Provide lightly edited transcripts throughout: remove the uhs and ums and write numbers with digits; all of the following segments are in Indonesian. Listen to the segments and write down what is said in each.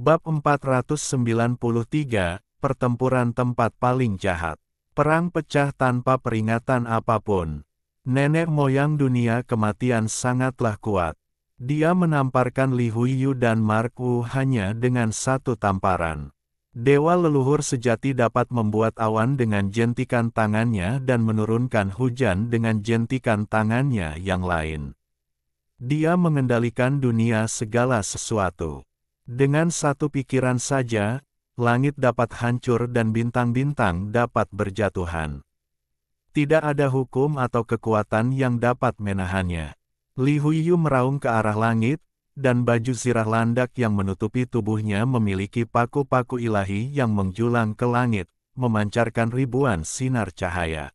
Bab 493, Pertempuran Tempat Paling Jahat. Perang pecah tanpa peringatan apapun. Nenek moyang dunia kematian sangatlah kuat. Dia menamparkan Li Huiyu dan Mark Wu hanya dengan satu tamparan. Dewa leluhur sejati dapat membuat awan dengan jentikan tangannya dan menurunkan hujan dengan jentikan tangannya yang lain. Dia mengendalikan dunia segala sesuatu. Dengan satu pikiran saja, langit dapat hancur dan bintang-bintang dapat berjatuhan. Tidak ada hukum atau kekuatan yang dapat menahannya. Li Huiyu meraung ke arah langit, dan baju zirah landak yang menutupi tubuhnya memiliki paku-paku ilahi yang menjulang ke langit, memancarkan ribuan sinar cahaya.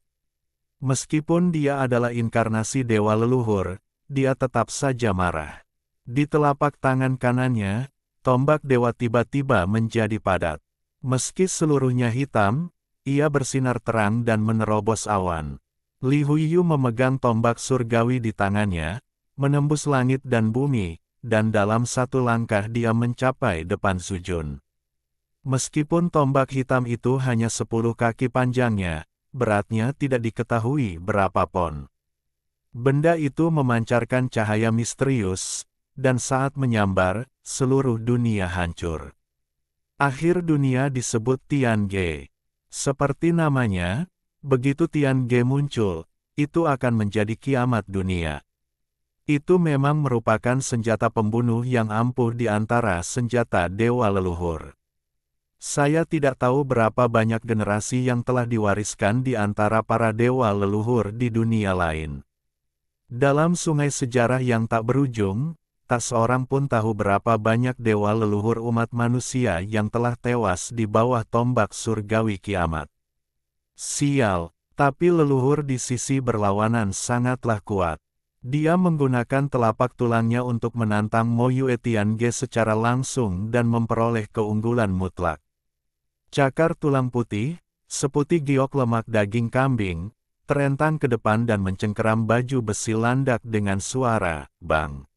Meskipun dia adalah inkarnasi dewa leluhur, dia tetap saja marah. Di telapak tangan kanannya, tombak dewa tiba-tiba menjadi padat. Meski seluruhnya hitam, ia bersinar terang dan menerobos awan. Li Huiyu memegang tombak surgawi di tangannya, menembus langit dan bumi, dan dalam satu langkah dia mencapai depan Su Jun. Meskipun tombak hitam itu hanya 10 kaki panjangnya, beratnya tidak diketahui berapa pon. Benda itu memancarkan cahaya misterius, dan saat menyambar, seluruh dunia hancur. Akhir dunia disebut Tiange. Seperti namanya, begitu Tiange muncul, itu akan menjadi kiamat dunia. Itu memang merupakan senjata pembunuh yang ampuh di antara senjata dewa leluhur. Saya tidak tahu berapa banyak generasi yang telah diwariskan di antara para dewa leluhur di dunia lain. Dalam sungai sejarah yang tak berujung, tak seorang pun tahu berapa banyak dewa leluhur umat manusia yang telah tewas di bawah tombak surgawi kiamat. Sial, tapi leluhur di sisi berlawanan sangatlah kuat. Dia menggunakan telapak tulangnya untuk menantang Mo Yue Tiange secara langsung dan memperoleh keunggulan mutlak. Cakar tulang putih, seputih giok lemak daging kambing, terentang ke depan dan mencengkeram baju besi landak dengan suara bang.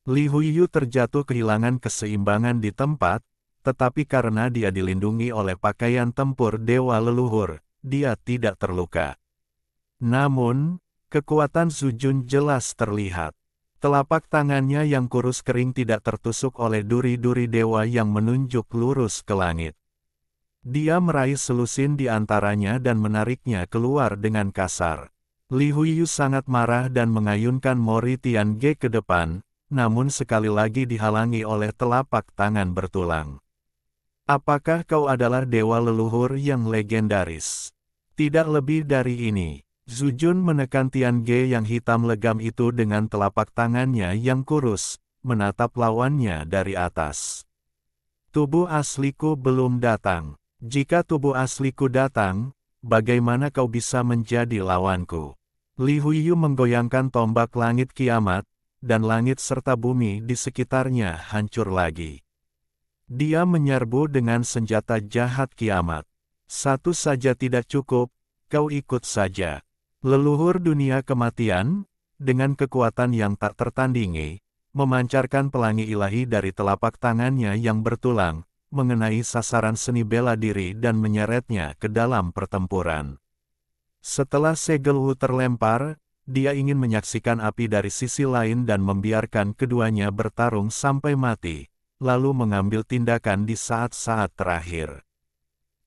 Li Huiyu terjatuh kehilangan keseimbangan di tempat, tetapi karena dia dilindungi oleh pakaian tempur dewa leluhur, dia tidak terluka. Namun, kekuatan Su Jun jelas terlihat. Telapak tangannya yang kurus kering tidak tertusuk oleh duri-duri dewa yang menunjuk lurus ke langit. Dia meraih selusin di antaranya dan menariknya keluar dengan kasar. Li Huiyu sangat marah dan mengayunkan Mori Tiange ke depan, namun sekali lagi dihalangi oleh telapak tangan bertulang. Apakah kau adalah dewa leluhur yang legendaris? Tidak lebih dari ini. Su Jun menekan Tiange yang hitam legam itu dengan telapak tangannya yang kurus, menatap lawannya dari atas. Tubuh asliku belum datang. Jika tubuh asliku datang, bagaimana kau bisa menjadi lawanku? Li Huiyu menggoyangkan tombak langit kiamat, dan langit serta bumi di sekitarnya hancur lagi. Dia menyerbu dengan senjata jahat kiamat. Satu saja tidak cukup, kau ikut saja. Leluhur dunia kematian, dengan kekuatan yang tak tertandingi, memancarkan pelangi ilahi dari telapak tangannya yang bertulang, mengenai sasaran seni bela diri dan menyeretnya ke dalam pertempuran. Setelah segel Wu terlempar, dia ingin menyaksikan api dari sisi lain dan membiarkan keduanya bertarung sampai mati, lalu mengambil tindakan di saat-saat terakhir.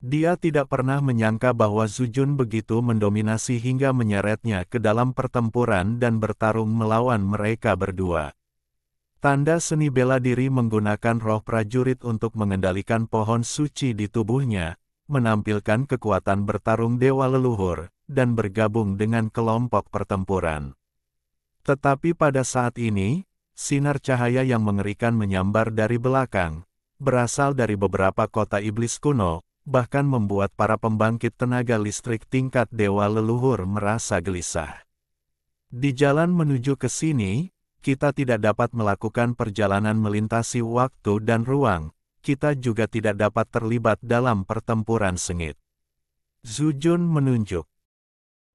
Dia tidak pernah menyangka bahwa Su Jun begitu mendominasi hingga menyeretnya ke dalam pertempuran dan bertarung melawan mereka berdua. Tanda seni bela diri menggunakan roh prajurit untuk mengendalikan pohon suci di tubuhnya, menampilkan kekuatan bertarung dewa leluhur, dan bergabung dengan kelompok pertempuran. Tetapi pada saat ini, sinar cahaya yang mengerikan menyambar dari belakang, berasal dari beberapa kota iblis kuno, bahkan membuat para pembangkit tenaga listrik tingkat dewa leluhur merasa gelisah. Di jalan menuju ke sini, kita tidak dapat melakukan perjalanan melintasi waktu dan ruang, kita juga tidak dapat terlibat dalam pertempuran sengit. Su Jun menunjuk.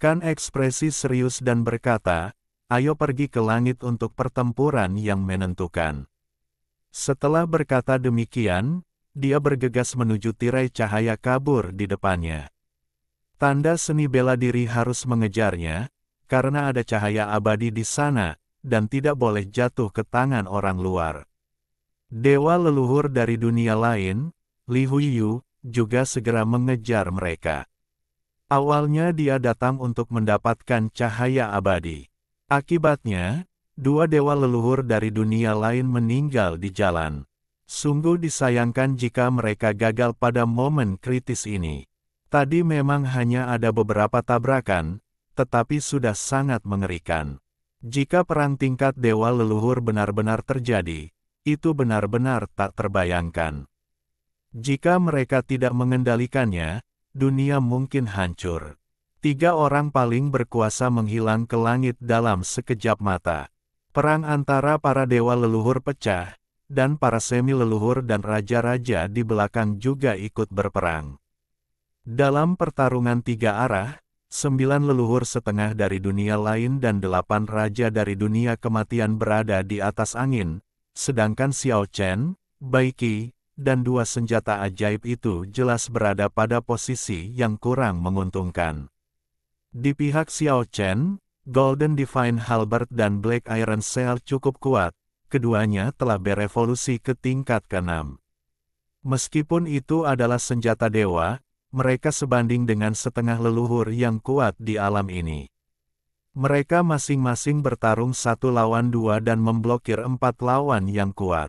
Kan ekspresi serius dan berkata, ayo pergi ke langit untuk pertempuran yang menentukan. Setelah berkata demikian, dia bergegas menuju tirai cahaya kabur di depannya. Tanda seni bela diri harus mengejarnya, karena ada cahaya abadi di sana, dan tidak boleh jatuh ke tangan orang luar. Dewa leluhur dari dunia lain, Li Huiyu, juga segera mengejar mereka. Awalnya dia datang untuk mendapatkan cahaya abadi. Akibatnya, dua dewa leluhur dari dunia lain meninggal di jalan. Sungguh disayangkan jika mereka gagal pada momen kritis ini. Tadi memang hanya ada beberapa tabrakan, tetapi sudah sangat mengerikan. Jika perang tingkat dewa leluhur benar-benar terjadi, itu benar-benar tak terbayangkan. Jika mereka tidak mengendalikannya, dunia mungkin hancur. 3 orang paling berkuasa menghilang ke langit dalam sekejap mata. Perang antara para dewa leluhur pecah, dan para semi-leluhur dan raja-raja di belakang juga ikut berperang. Dalam pertarungan 3 arah, 9 leluhur setengah dari dunia lain dan 8 raja dari dunia kematian berada di atas angin, sedangkan Xiao Chen, Bai Qi, dan 2 senjata ajaib itu jelas berada pada posisi yang kurang menguntungkan. Di pihak Xiao Chen, Golden Divine Halberd dan Black Iron Sail cukup kuat, keduanya telah berevolusi ke tingkat ke-6. Meskipun itu adalah senjata dewa, mereka sebanding dengan setengah leluhur yang kuat di alam ini. Mereka masing-masing bertarung 1 lawan 2 dan memblokir 4 lawan yang kuat.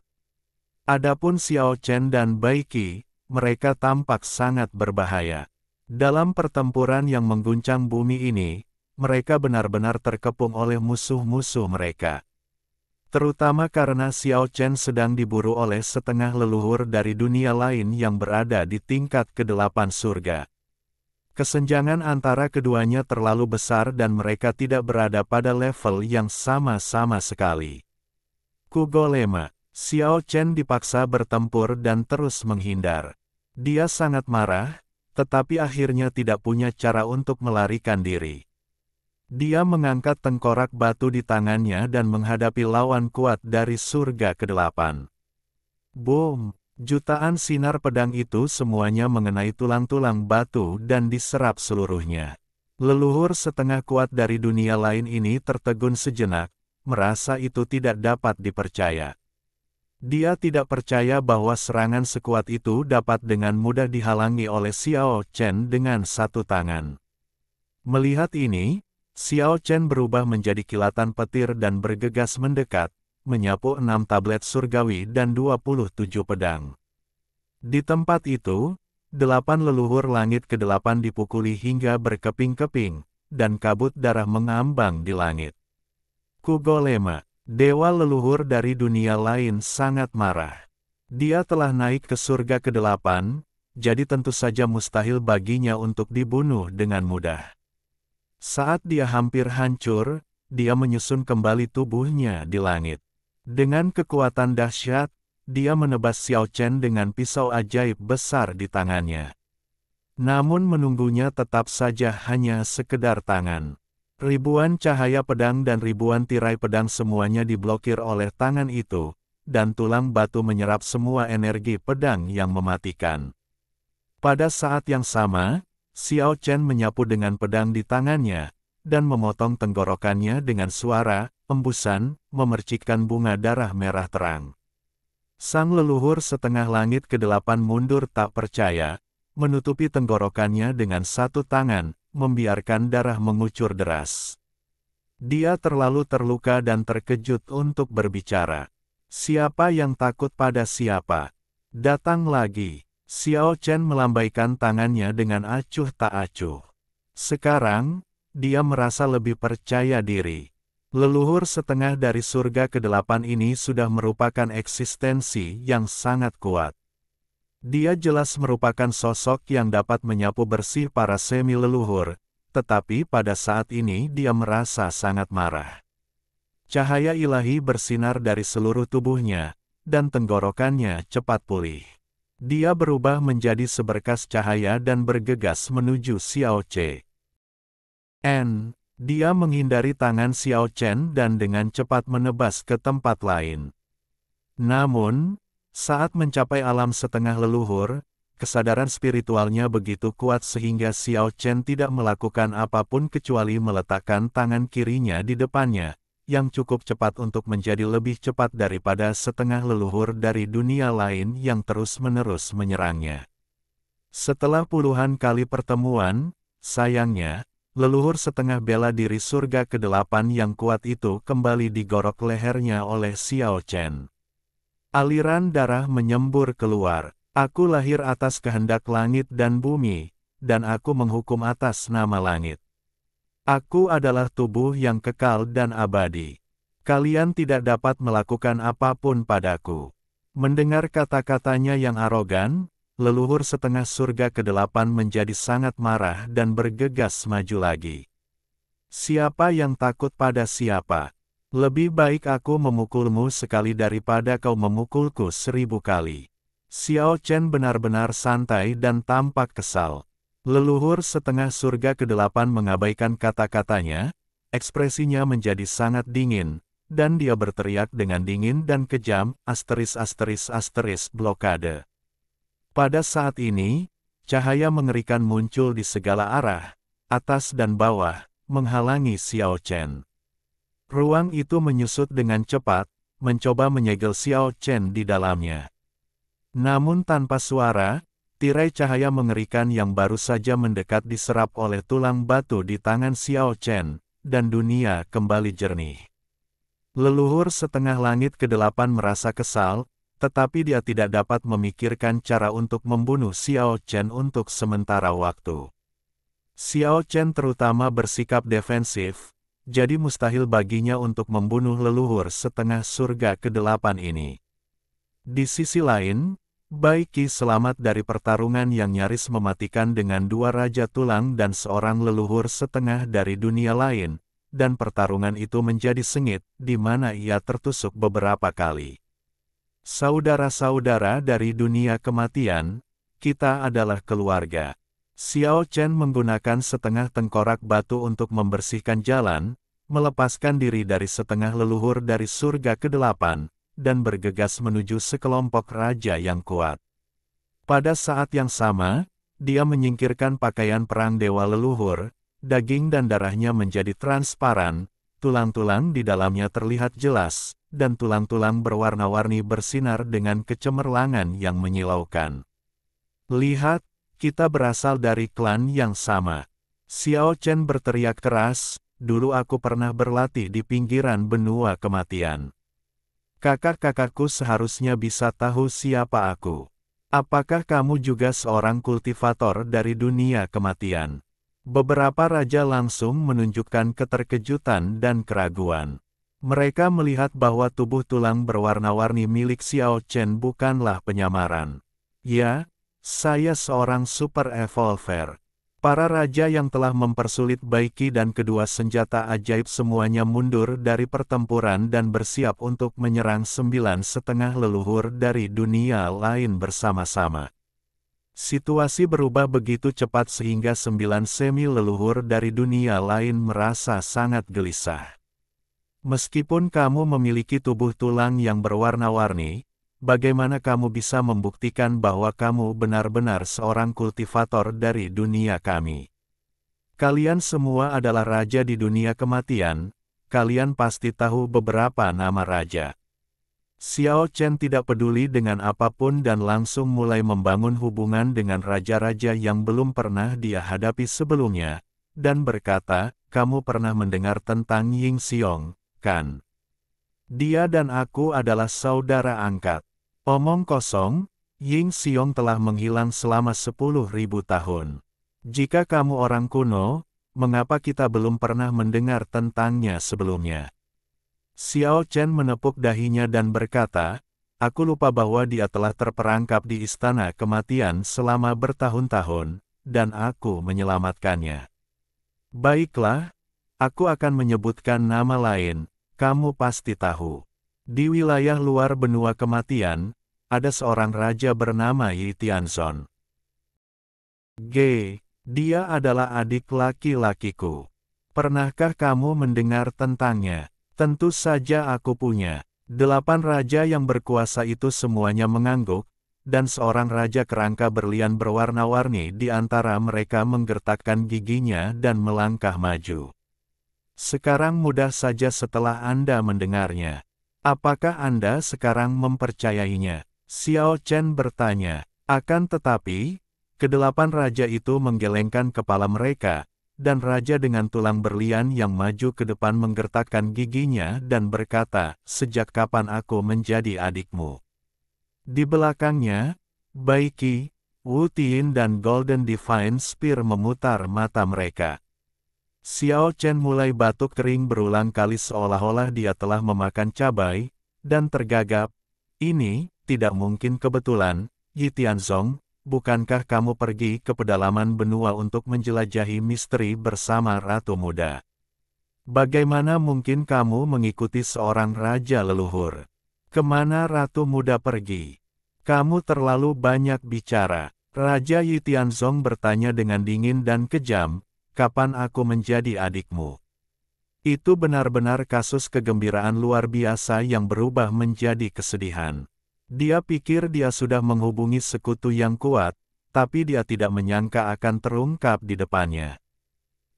Adapun Xiao Chen dan Bai Qi, mereka tampak sangat berbahaya. Dalam pertempuran yang mengguncang bumi ini, mereka benar-benar terkepung oleh musuh-musuh mereka. Terutama karena Xiao Chen sedang diburu oleh setengah leluhur dari dunia lain yang berada di tingkat ke-8 surga. Kesenjangan antara keduanya terlalu besar dan mereka tidak berada pada level yang sama-sama sekali. Kugolema. Xiao Chen dipaksa bertempur dan terus menghindar. Dia sangat marah, tetapi akhirnya tidak punya cara untuk melarikan diri. Dia mengangkat tengkorak batu di tangannya dan menghadapi lawan kuat dari surga ke-8. Boom! Jutaan sinar pedang itu semuanya mengenai tulang-tulang batu dan diserap seluruhnya. Leluhur setengah kuat dari dunia lain ini tertegun sejenak, merasa itu tidak dapat dipercaya. Dia tidak percaya bahwa serangan sekuat itu dapat dengan mudah dihalangi oleh Xiao Chen dengan 1 tangan. Melihat ini, Xiao Chen berubah menjadi kilatan petir dan bergegas mendekat, menyapu 6 tablet surgawi dan 27 pedang. Di tempat itu, 8 leluhur langit ke-8 dipukuli hingga berkeping-keping, dan kabut darah mengambang di langit. Kugolema. Dewa leluhur dari dunia lain sangat marah. Dia telah naik ke surga ke-8, jadi tentu saja mustahil baginya untuk dibunuh dengan mudah. Saat dia hampir hancur, dia menyusun kembali tubuhnya di langit. Dengan kekuatan dahsyat, dia menebas Xiao Chen dengan pisau ajaib besar di tangannya. Namun menunggunya tetap saja hanya sekedar tangan. Ribuan cahaya pedang dan ribuan tirai pedang semuanya diblokir oleh tangan itu, dan tulang batu menyerap semua energi pedang yang mematikan. Pada saat yang sama, Xiao Chen menyapu dengan pedang di tangannya, dan memotong tenggorokannya dengan suara embusan, memercikkan bunga darah merah terang. Sang leluhur setengah langit ke-8 mundur tak percaya, menutupi tenggorokannya dengan 1 tangan, membiarkan darah mengucur deras. Dia terlalu terluka dan terkejut untuk berbicara. Siapa yang takut pada siapa? Datang lagi. Xiao Chen melambaikan tangannya dengan acuh tak acuh. Sekarang, dia merasa lebih percaya diri. Leluhur setengah dari surga ke-8 ini sudah merupakan eksistensi yang sangat kuat. Dia jelas merupakan sosok yang dapat menyapu bersih para semi-leluhur, tetapi pada saat ini dia merasa sangat marah. Cahaya ilahi bersinar dari seluruh tubuhnya, dan tenggorokannya cepat pulih. Dia berubah menjadi seberkas cahaya dan bergegas menuju Xiao Chen. Dia menghindari tangan Xiao Chen dan dengan cepat menebas ke tempat lain. Namun, saat mencapai alam setengah leluhur, kesadaran spiritualnya begitu kuat sehingga Xiao Chen tidak melakukan apapun kecuali meletakkan tangan kirinya di depannya, yang cukup cepat untuk menjadi lebih cepat daripada setengah leluhur dari dunia lain yang terus-menerus menyerangnya. Setelah puluhan kali pertemuan, sayangnya, leluhur setengah bela diri surga ke-8 yang kuat itu kembali digorok lehernya oleh Xiao Chen. Aliran darah menyembur keluar. Aku lahir atas kehendak langit dan bumi, dan aku menghukum atas nama langit. Aku adalah tubuh yang kekal dan abadi. Kalian tidak dapat melakukan apapun padaku. Mendengar kata-katanya yang arogan, leluhur setengah surga ke-8 menjadi sangat marah dan bergegas maju lagi. Siapa yang takut pada siapa? Lebih baik aku memukulmu sekali daripada kau memukulku 1000 kali. Xiao Chen benar-benar santai dan tampak kesal. Leluhur setengah surga ke-8 mengabaikan kata-katanya, ekspresinya menjadi sangat dingin, dan dia berteriak dengan dingin dan kejam, blokade. Pada saat ini, cahaya mengerikan muncul di segala arah, atas dan bawah, menghalangi Xiao Chen. Ruang itu menyusut dengan cepat, mencoba menyegel Xiao Chen di dalamnya. Namun tanpa suara, tirai cahaya mengerikan yang baru saja mendekat diserap oleh tulang batu di tangan Xiao Chen, dan dunia kembali jernih. Leluhur setengah langit ke-8 merasa kesal, tetapi dia tidak dapat memikirkan cara untuk membunuh Xiao Chen untuk sementara waktu. Xiao Chen terutama bersikap defensif, jadi mustahil baginya untuk membunuh leluhur setengah surga ke-8 ini. Di sisi lain, Bai Qi selamat dari pertarungan yang nyaris mematikan dengan 2 raja tulang dan seorang leluhur setengah dari dunia lain, dan pertarungan itu menjadi sengit, di mana ia tertusuk beberapa kali. Saudara-saudara dari dunia kematian, kita adalah keluarga. Xiao Chen menggunakan setengah tengkorak batu untuk membersihkan jalan, melepaskan diri dari setengah leluhur dari surga ke-8, dan bergegas menuju sekelompok raja yang kuat. Pada saat yang sama, dia menyingkirkan pakaian perang dewa leluhur, daging dan darahnya menjadi transparan, tulang-tulang di dalamnya terlihat jelas, dan tulang-tulang berwarna-warni bersinar dengan kecemerlangan yang menyilaukan. Lihat, kita berasal dari klan yang sama. Xiao Chen berteriak keras, dulu aku pernah berlatih di pinggiran benua kematian. Kakak-kakakku seharusnya bisa tahu siapa aku. Apakah kamu juga seorang kultivator dari dunia kematian? Beberapa raja langsung menunjukkan keterkejutan dan keraguan. Mereka melihat bahwa tubuh tulang berwarna-warni milik Xiao Chen bukanlah penyamaran. Ya, saya seorang super evolver. Para raja yang telah mempersulit Bai Qi dan kedua senjata ajaib semuanya mundur dari pertempuran dan bersiap untuk menyerang 9 setengah leluhur dari dunia lain bersama-sama. Situasi berubah begitu cepat sehingga 9 semi leluhur dari dunia lain merasa sangat gelisah. Meskipun kamu memiliki tubuh tulang yang berwarna-warni, bagaimana kamu bisa membuktikan bahwa kamu benar-benar seorang kultivator dari dunia kami? Kalian semua adalah raja di dunia kematian, kalian pasti tahu beberapa nama raja. Xiao Chen tidak peduli dengan apapun dan langsung mulai membangun hubungan dengan raja-raja yang belum pernah dia hadapi sebelumnya, dan berkata, kamu pernah mendengar tentang Ying Xiong, kan? Dia dan aku adalah saudara angkat. Omong kosong, Ying Xiong telah menghilang selama 10.000 tahun. Jika kamu orang kuno, mengapa kita belum pernah mendengar tentangnya sebelumnya? Xiao Chen menepuk dahinya dan berkata, aku lupa bahwa dia telah terperangkap di istana kematian selama bertahun-tahun, dan aku menyelamatkannya. Baiklah, aku akan menyebutkan nama lain, kamu pasti tahu. Di wilayah luar benua kematian, ada seorang raja bernama Yi Tianzon. Dia adalah adik laki-lakiku. Pernahkah kamu mendengar tentangnya? Tentu saja aku punya. 8 raja yang berkuasa itu semuanya mengangguk, dan seorang raja kerangka berlian berwarna-warni di antara mereka menggertakkan giginya dan melangkah maju. Sekarang mudah saja setelah Anda mendengarnya. Apakah Anda sekarang mempercayainya? Xiao Chen bertanya. Akan tetapi, kedelapan raja itu menggelengkan kepala mereka, dan raja dengan tulang berlian yang maju ke depan menggertakkan giginya dan berkata, "Sejak kapan aku menjadi adikmu?" Di belakangnya, Bai Qi, Wu Tian dan Golden Divine Spear memutar mata mereka. Xiao Chen mulai batuk kering berulang kali seolah-olah dia telah memakan cabai, dan tergagap. "Ini, tidak mungkin kebetulan, Yi Tianzong, bukankah kamu pergi ke pedalaman benua untuk menjelajahi misteri bersama Ratu Muda? Bagaimana mungkin kamu mengikuti seorang raja leluhur? Kemana Ratu Muda pergi? Kamu terlalu banyak bicara." Raja Yi Tianzong bertanya dengan dingin dan kejam, "Kapan aku menjadi adikmu?" Itu benar-benar kasus kegembiraan luar biasa yang berubah menjadi kesedihan. Dia pikir dia sudah menghubungi sekutu yang kuat, tapi dia tidak menyangka akan terungkap di depannya.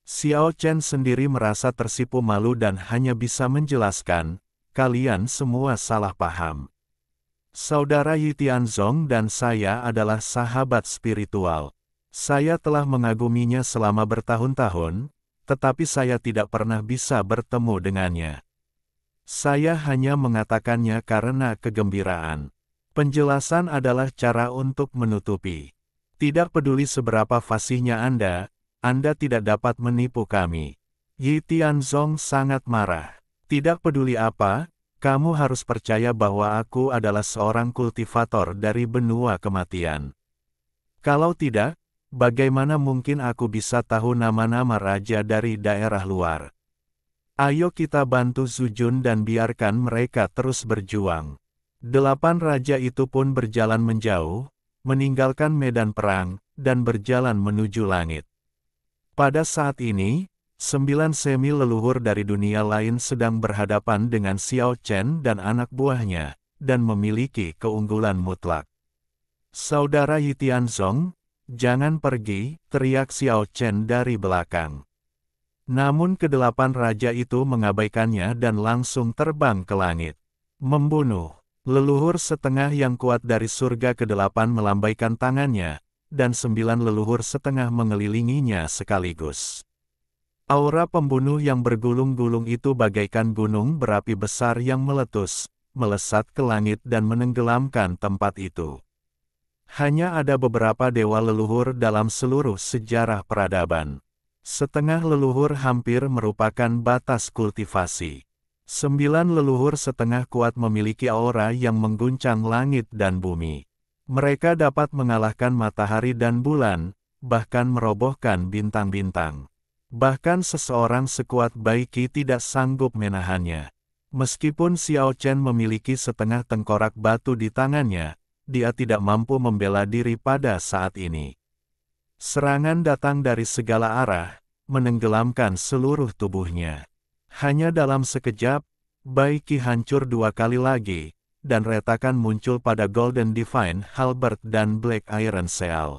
Xiao Chen sendiri merasa tersipu malu dan hanya bisa menjelaskan, "Kalian semua salah paham. Saudara Yi Tianzong dan saya adalah sahabat spiritual. Saya telah mengaguminya selama bertahun-tahun, tetapi saya tidak pernah bisa bertemu dengannya. Saya hanya mengatakannya karena kegembiraan. Penjelasan adalah cara untuk menutupi. Tidak peduli seberapa fasihnya Anda tidak dapat menipu kami." Yi Tianzong sangat marah. "Tidak peduli apa, kamu harus percaya bahwa aku adalah seorang kultivator dari benua kematian. Kalau tidak, bagaimana mungkin aku bisa tahu nama-nama raja dari daerah luar? Ayo kita bantu Zujun dan biarkan mereka terus berjuang." 8 raja itu pun berjalan menjauh, meninggalkan medan perang, dan berjalan menuju langit. Pada saat ini, 9 semi leluhur dari dunia lain sedang berhadapan dengan Xiao Chen dan anak buahnya, dan memiliki keunggulan mutlak. "Saudara Yi Tianzong, jangan pergi," teriak Xiao Chen dari belakang. Namun ke-8 raja itu mengabaikannya dan langsung terbang ke langit. Membunuh. Leluhur setengah yang kuat dari surga ke-8 melambaikan tangannya, dan 9 leluhur setengah mengelilinginya sekaligus. Aura pembunuh yang bergulung-gulung itu bagaikan gunung berapi besar yang meletus, melesat ke langit dan menenggelamkan tempat itu. Hanya ada beberapa dewa leluhur dalam seluruh sejarah peradaban. Setengah leluhur hampir merupakan batas kultivasi. 9 leluhur setengah kuat memiliki aura yang mengguncang langit dan bumi. Mereka dapat mengalahkan matahari dan bulan, bahkan merobohkan bintang-bintang. Bahkan seseorang sekuat Bai Qi tidak sanggup menahannya. Meskipun Xiao Chen memiliki setengah tengkorak batu di tangannya, dia tidak mampu membela diri pada saat ini. Serangan datang dari segala arah, menenggelamkan seluruh tubuhnya. Hanya dalam sekejap, Bai Qi hancur 2 kali lagi, dan retakan muncul pada Golden Divine Halberd dan Black Iron Seal.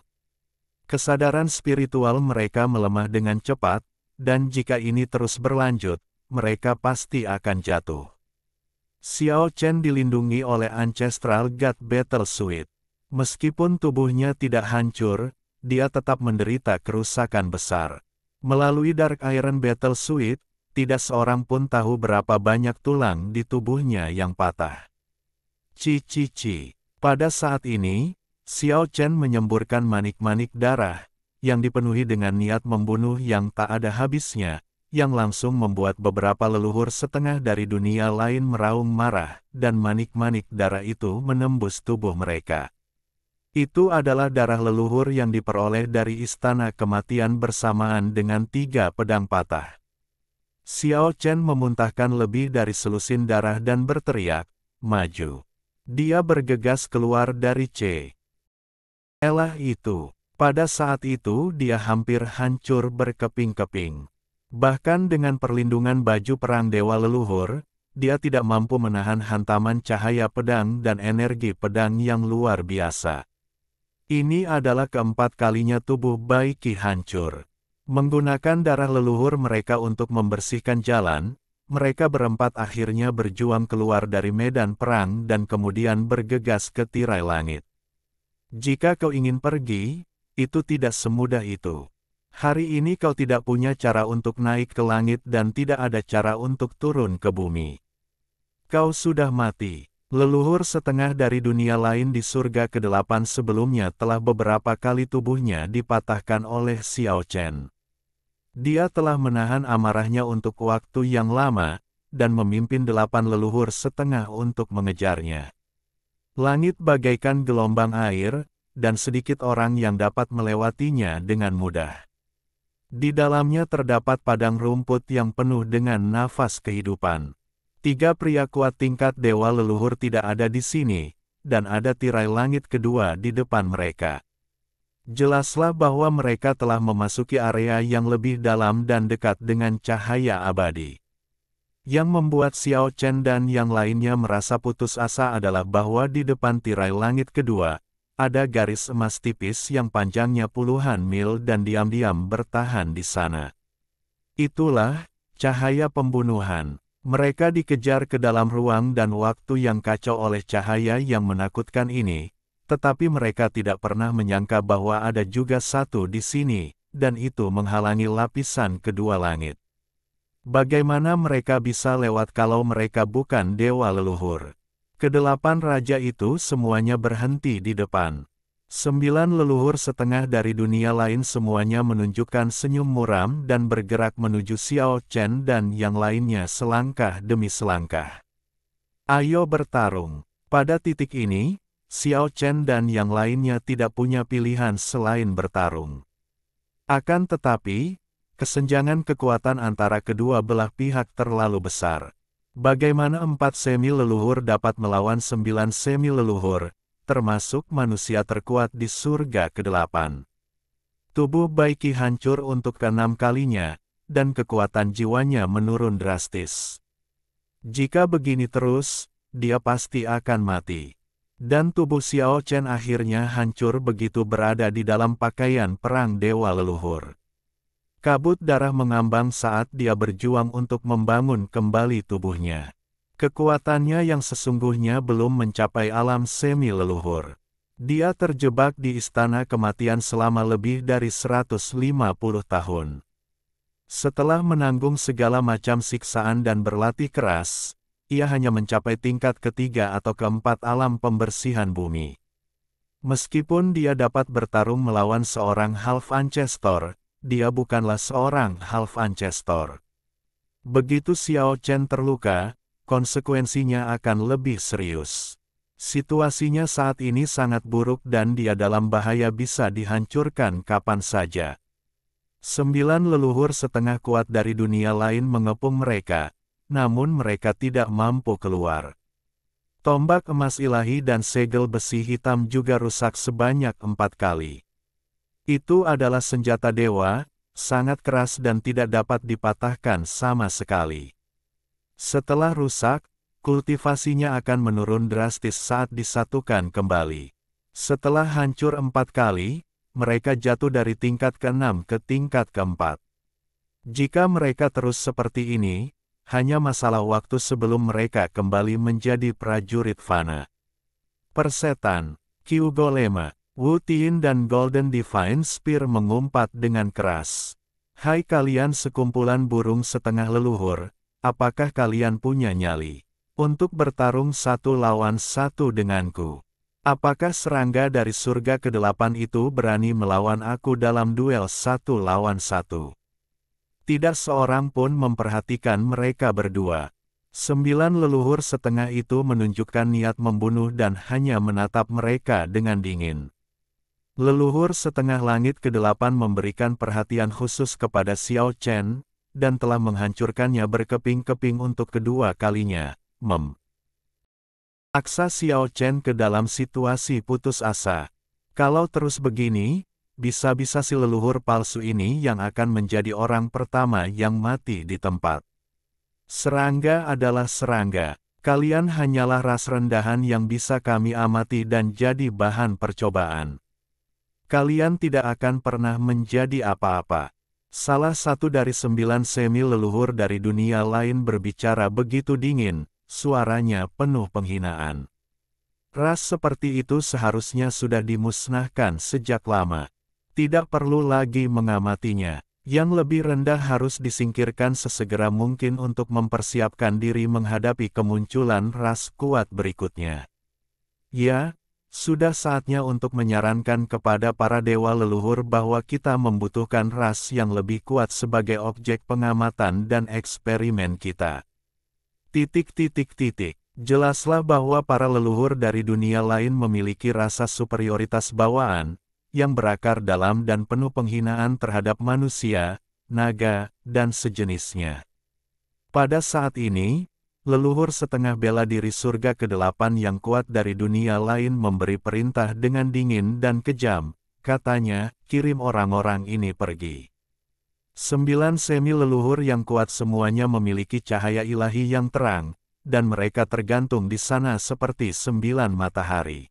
Kesadaran spiritual mereka melemah dengan cepat, dan jika ini terus berlanjut, mereka pasti akan jatuh. Xiao Chen dilindungi oleh Ancestral God Battle Suit. Meskipun tubuhnya tidak hancur, dia tetap menderita kerusakan besar. Melalui Dark Iron Battle Suit, tidak seorang pun tahu berapa banyak tulang di tubuhnya yang patah. Ci. Pada saat ini, Xiao Chen menyemburkan manik-manik darah, yang dipenuhi dengan niat membunuh yang tak ada habisnya, yang langsung membuat beberapa leluhur setengah dari dunia lain meraung marah, dan manik-manik darah itu menembus tubuh mereka. Itu adalah darah leluhur yang diperoleh dari istana kematian bersamaan dengan 3 pedang patah. Xiao Chen memuntahkan lebih dari selusin darah dan berteriak, "Maju!" Dia bergegas keluar dari Elah itu. Pada saat itu dia hampir hancur berkeping-keping. Bahkan dengan perlindungan baju perang dewa leluhur, dia tidak mampu menahan hantaman cahaya pedang dan energi pedang yang luar biasa. Ini adalah keempat kalinya tubuh Bai Qi hancur. Menggunakan darah leluhur mereka untuk membersihkan jalan, mereka berempat akhirnya berjuang keluar dari medan perang dan kemudian bergegas ke tirai langit. Jika kau ingin pergi, itu tidak semudah itu. Hari ini kau tidak punya cara untuk naik ke langit dan tidak ada cara untuk turun ke bumi. Kau sudah mati. Leluhur setengah dari dunia lain di surga ke-8 sebelumnya telah beberapa kali tubuhnya dipatahkan oleh Xiao Chen. Dia telah menahan amarahnya untuk waktu yang lama, dan memimpin 8 leluhur setengah untuk mengejarnya. Langit bagaikan gelombang air, dan sedikit orang yang dapat melewatinya dengan mudah. Di dalamnya terdapat padang rumput yang penuh dengan nafas kehidupan. 3 pria kuat tingkat dewa leluhur tidak ada di sini, dan ada tirai langit kedua di depan mereka. Jelaslah bahwa mereka telah memasuki area yang lebih dalam dan dekat dengan cahaya abadi. Yang membuat Xiao Chen dan yang lainnya merasa putus asa adalah bahwa di depan tirai langit kedua, ada garis emas tipis yang panjangnya puluhan mil dan diam-diam bertahan di sana. Itulah cahaya pembunuhan. Mereka dikejar ke dalam ruang dan waktu yang kacau oleh cahaya yang menakutkan ini, tetapi mereka tidak pernah menyangka bahwa ada juga satu di sini, dan itu menghalangi lapisan kedua langit. Bagaimana mereka bisa lewat kalau mereka bukan dewa leluhur? Kedelapan raja itu semuanya berhenti di depan. 9 leluhur setengah dari dunia lain semuanya menunjukkan senyum muram dan bergerak menuju Xiao Chen dan yang lainnya selangkah demi selangkah. Ayo bertarung. Pada titik ini, Xiao Chen dan yang lainnya tidak punya pilihan selain bertarung. Akan tetapi, kesenjangan kekuatan antara kedua belah pihak terlalu besar. Bagaimana 4 semi leluhur dapat melawan 9 semi leluhur, termasuk manusia terkuat di surga ke-8. Tubuh Bai Qi hancur untuk ke-6 kalinya, dan kekuatan jiwanya menurun drastis. Jika begini terus, dia pasti akan mati. Dan tubuh Xiao Chen akhirnya hancur begitu berada di dalam pakaian perang dewa leluhur. Kabut darah mengambang saat dia berjuang untuk membangun kembali tubuhnya. Kekuatannya yang sesungguhnya belum mencapai alam semi leluhur. Dia terjebak di istana kematian selama lebih dari 150 tahun. Setelah menanggung segala macam siksaan dan berlatih keras, ia hanya mencapai tingkat ketiga atau keempat alam pembersihan bumi. Meskipun dia dapat bertarung melawan seorang Half Ancestor, dia bukanlah seorang Half Ancestor. Begitu Xiao Chen terluka, konsekuensinya akan lebih serius. Situasinya saat ini sangat buruk dan dia dalam bahaya bisa dihancurkan kapan saja. 9 leluhur setengah kuat dari dunia lain mengepung mereka, namun mereka tidak mampu keluar. Tombak emas ilahi dan segel besi hitam juga rusak sebanyak 4 kali. Itu adalah senjata dewa, sangat keras dan tidak dapat dipatahkan sama sekali. Setelah rusak, kultivasinya akan menurun drastis saat disatukan kembali. Setelah hancur 4 kali, mereka jatuh dari tingkat ke-6 ke tingkat ke-4. Jika mereka terus seperti ini, hanya masalah waktu sebelum mereka kembali menjadi prajurit fana. Persetan, Qiu Golema, Wu Tian dan Golden Divine Spear mengumpat dengan keras. Hai kalian sekumpulan burung setengah leluhur, apakah kalian punya nyali untuk bertarung 1 lawan 1 denganku? Apakah serangga dari surga ke-8 itu berani melawan aku dalam duel 1 lawan 1? Tidak seorang pun memperhatikan mereka berdua. 9 leluhur setengah itu menunjukkan niat membunuh dan hanya menatap mereka dengan dingin. Leluhur setengah langit ke-8 memberikan perhatian khusus kepada Xiao Chen, dan telah menghancurkannya berkeping-keping untuk kedua kalinya. Aksa Xiao Chen ke dalam situasi putus asa. Kalau terus begini, bisa-bisa si leluhur palsu ini yang akan menjadi orang pertama yang mati di tempat. Serangga adalah serangga. Kalian hanyalah ras rendahan yang bisa kami amati dan jadi bahan percobaan. Kalian tidak akan pernah menjadi apa-apa. Salah satu dari 9 semi-leluhur dari dunia lain berbicara begitu dingin, suaranya penuh penghinaan. Ras seperti itu seharusnya sudah dimusnahkan sejak lama. Tidak perlu lagi mengamatinya. Yang lebih rendah harus disingkirkan sesegera mungkin untuk mempersiapkan diri menghadapi kemunculan ras kuat berikutnya. Ya, sudah saatnya untuk menyarankan kepada para dewa leluhur bahwa kita membutuhkan ras yang lebih kuat sebagai objek pengamatan dan eksperimen kita. Jelaslah bahwa para leluhur dari dunia lain memiliki rasa superioritas bawaan, yang berakar dalam dan penuh penghinaan terhadap manusia, naga, dan sejenisnya. Pada saat ini, leluhur setengah bela diri surga ke-8 yang kuat dari dunia lain memberi perintah dengan dingin dan kejam, katanya, kirim orang-orang ini pergi. 9 semi-leluhur yang kuat semuanya memiliki cahaya ilahi yang terang, dan mereka tergantung di sana seperti 9 matahari.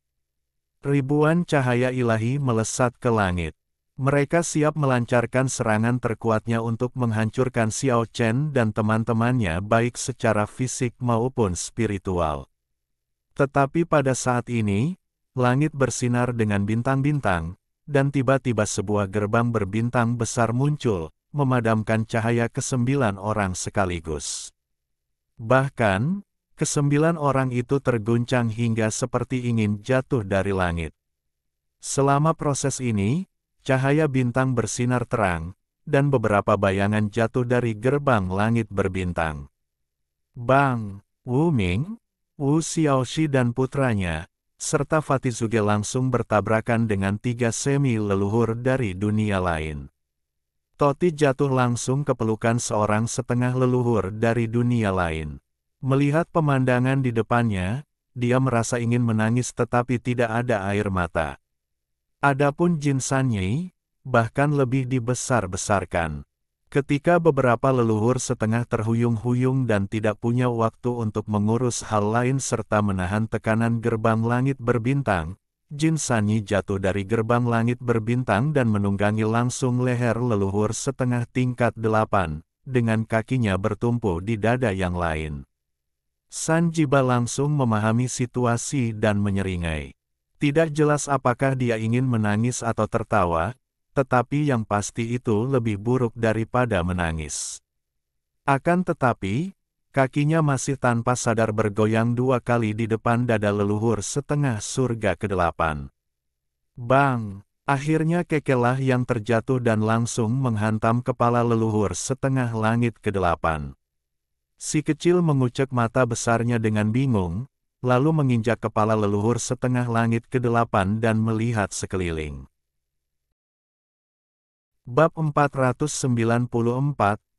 Ribuan cahaya ilahi melesat ke langit. Mereka siap melancarkan serangan terkuatnya untuk menghancurkan Xiao Chen dan teman-temannya baik secara fisik maupun spiritual. Tetapi pada saat ini, langit bersinar dengan bintang-bintang, dan tiba-tiba sebuah gerbang berbintang besar muncul, memadamkan cahaya ke-9 orang sekaligus. Bahkan, ke-9 orang itu terguncang hingga seperti ingin jatuh dari langit. Selama proses ini, cahaya bintang bersinar terang, dan beberapa bayangan jatuh dari gerbang langit berbintang. Bang, Wu Ming, Wu Xiaoxi dan putranya, serta Fatizuge langsung bertabrakan dengan 3 semi-leluhur dari dunia lain. Toti jatuh langsung ke pelukan seorang setengah leluhur dari dunia lain. Melihat pemandangan di depannya, dia merasa ingin menangis tetapi tidak ada air mata. Adapun Jin Sanyi, bahkan lebih dibesar-besarkan. Ketika beberapa leluhur setengah terhuyung-huyung dan tidak punya waktu untuk mengurus hal lain serta menahan tekanan gerbang langit berbintang, Jin Sanyi jatuh dari gerbang langit berbintang dan menunggangi langsung leher leluhur setengah tingkat 8, dengan kakinya bertumpu di dada yang lain. San Jiba langsung memahami situasi dan menyeringai. Tidak jelas apakah dia ingin menangis atau tertawa, tetapi yang pasti itu lebih buruk daripada menangis. Akan tetapi, kakinya masih tanpa sadar bergoyang 2 kali di depan dada leluhur setengah surga ke-8. Bang! Akhirnya kekelah yang terjatuh dan langsung menghantam kepala leluhur setengah langit ke-8. Si kecil mengucek mata besarnya dengan bingung, lalu menginjak kepala leluhur setengah langit ke-8 dan melihat sekeliling. Bab 494,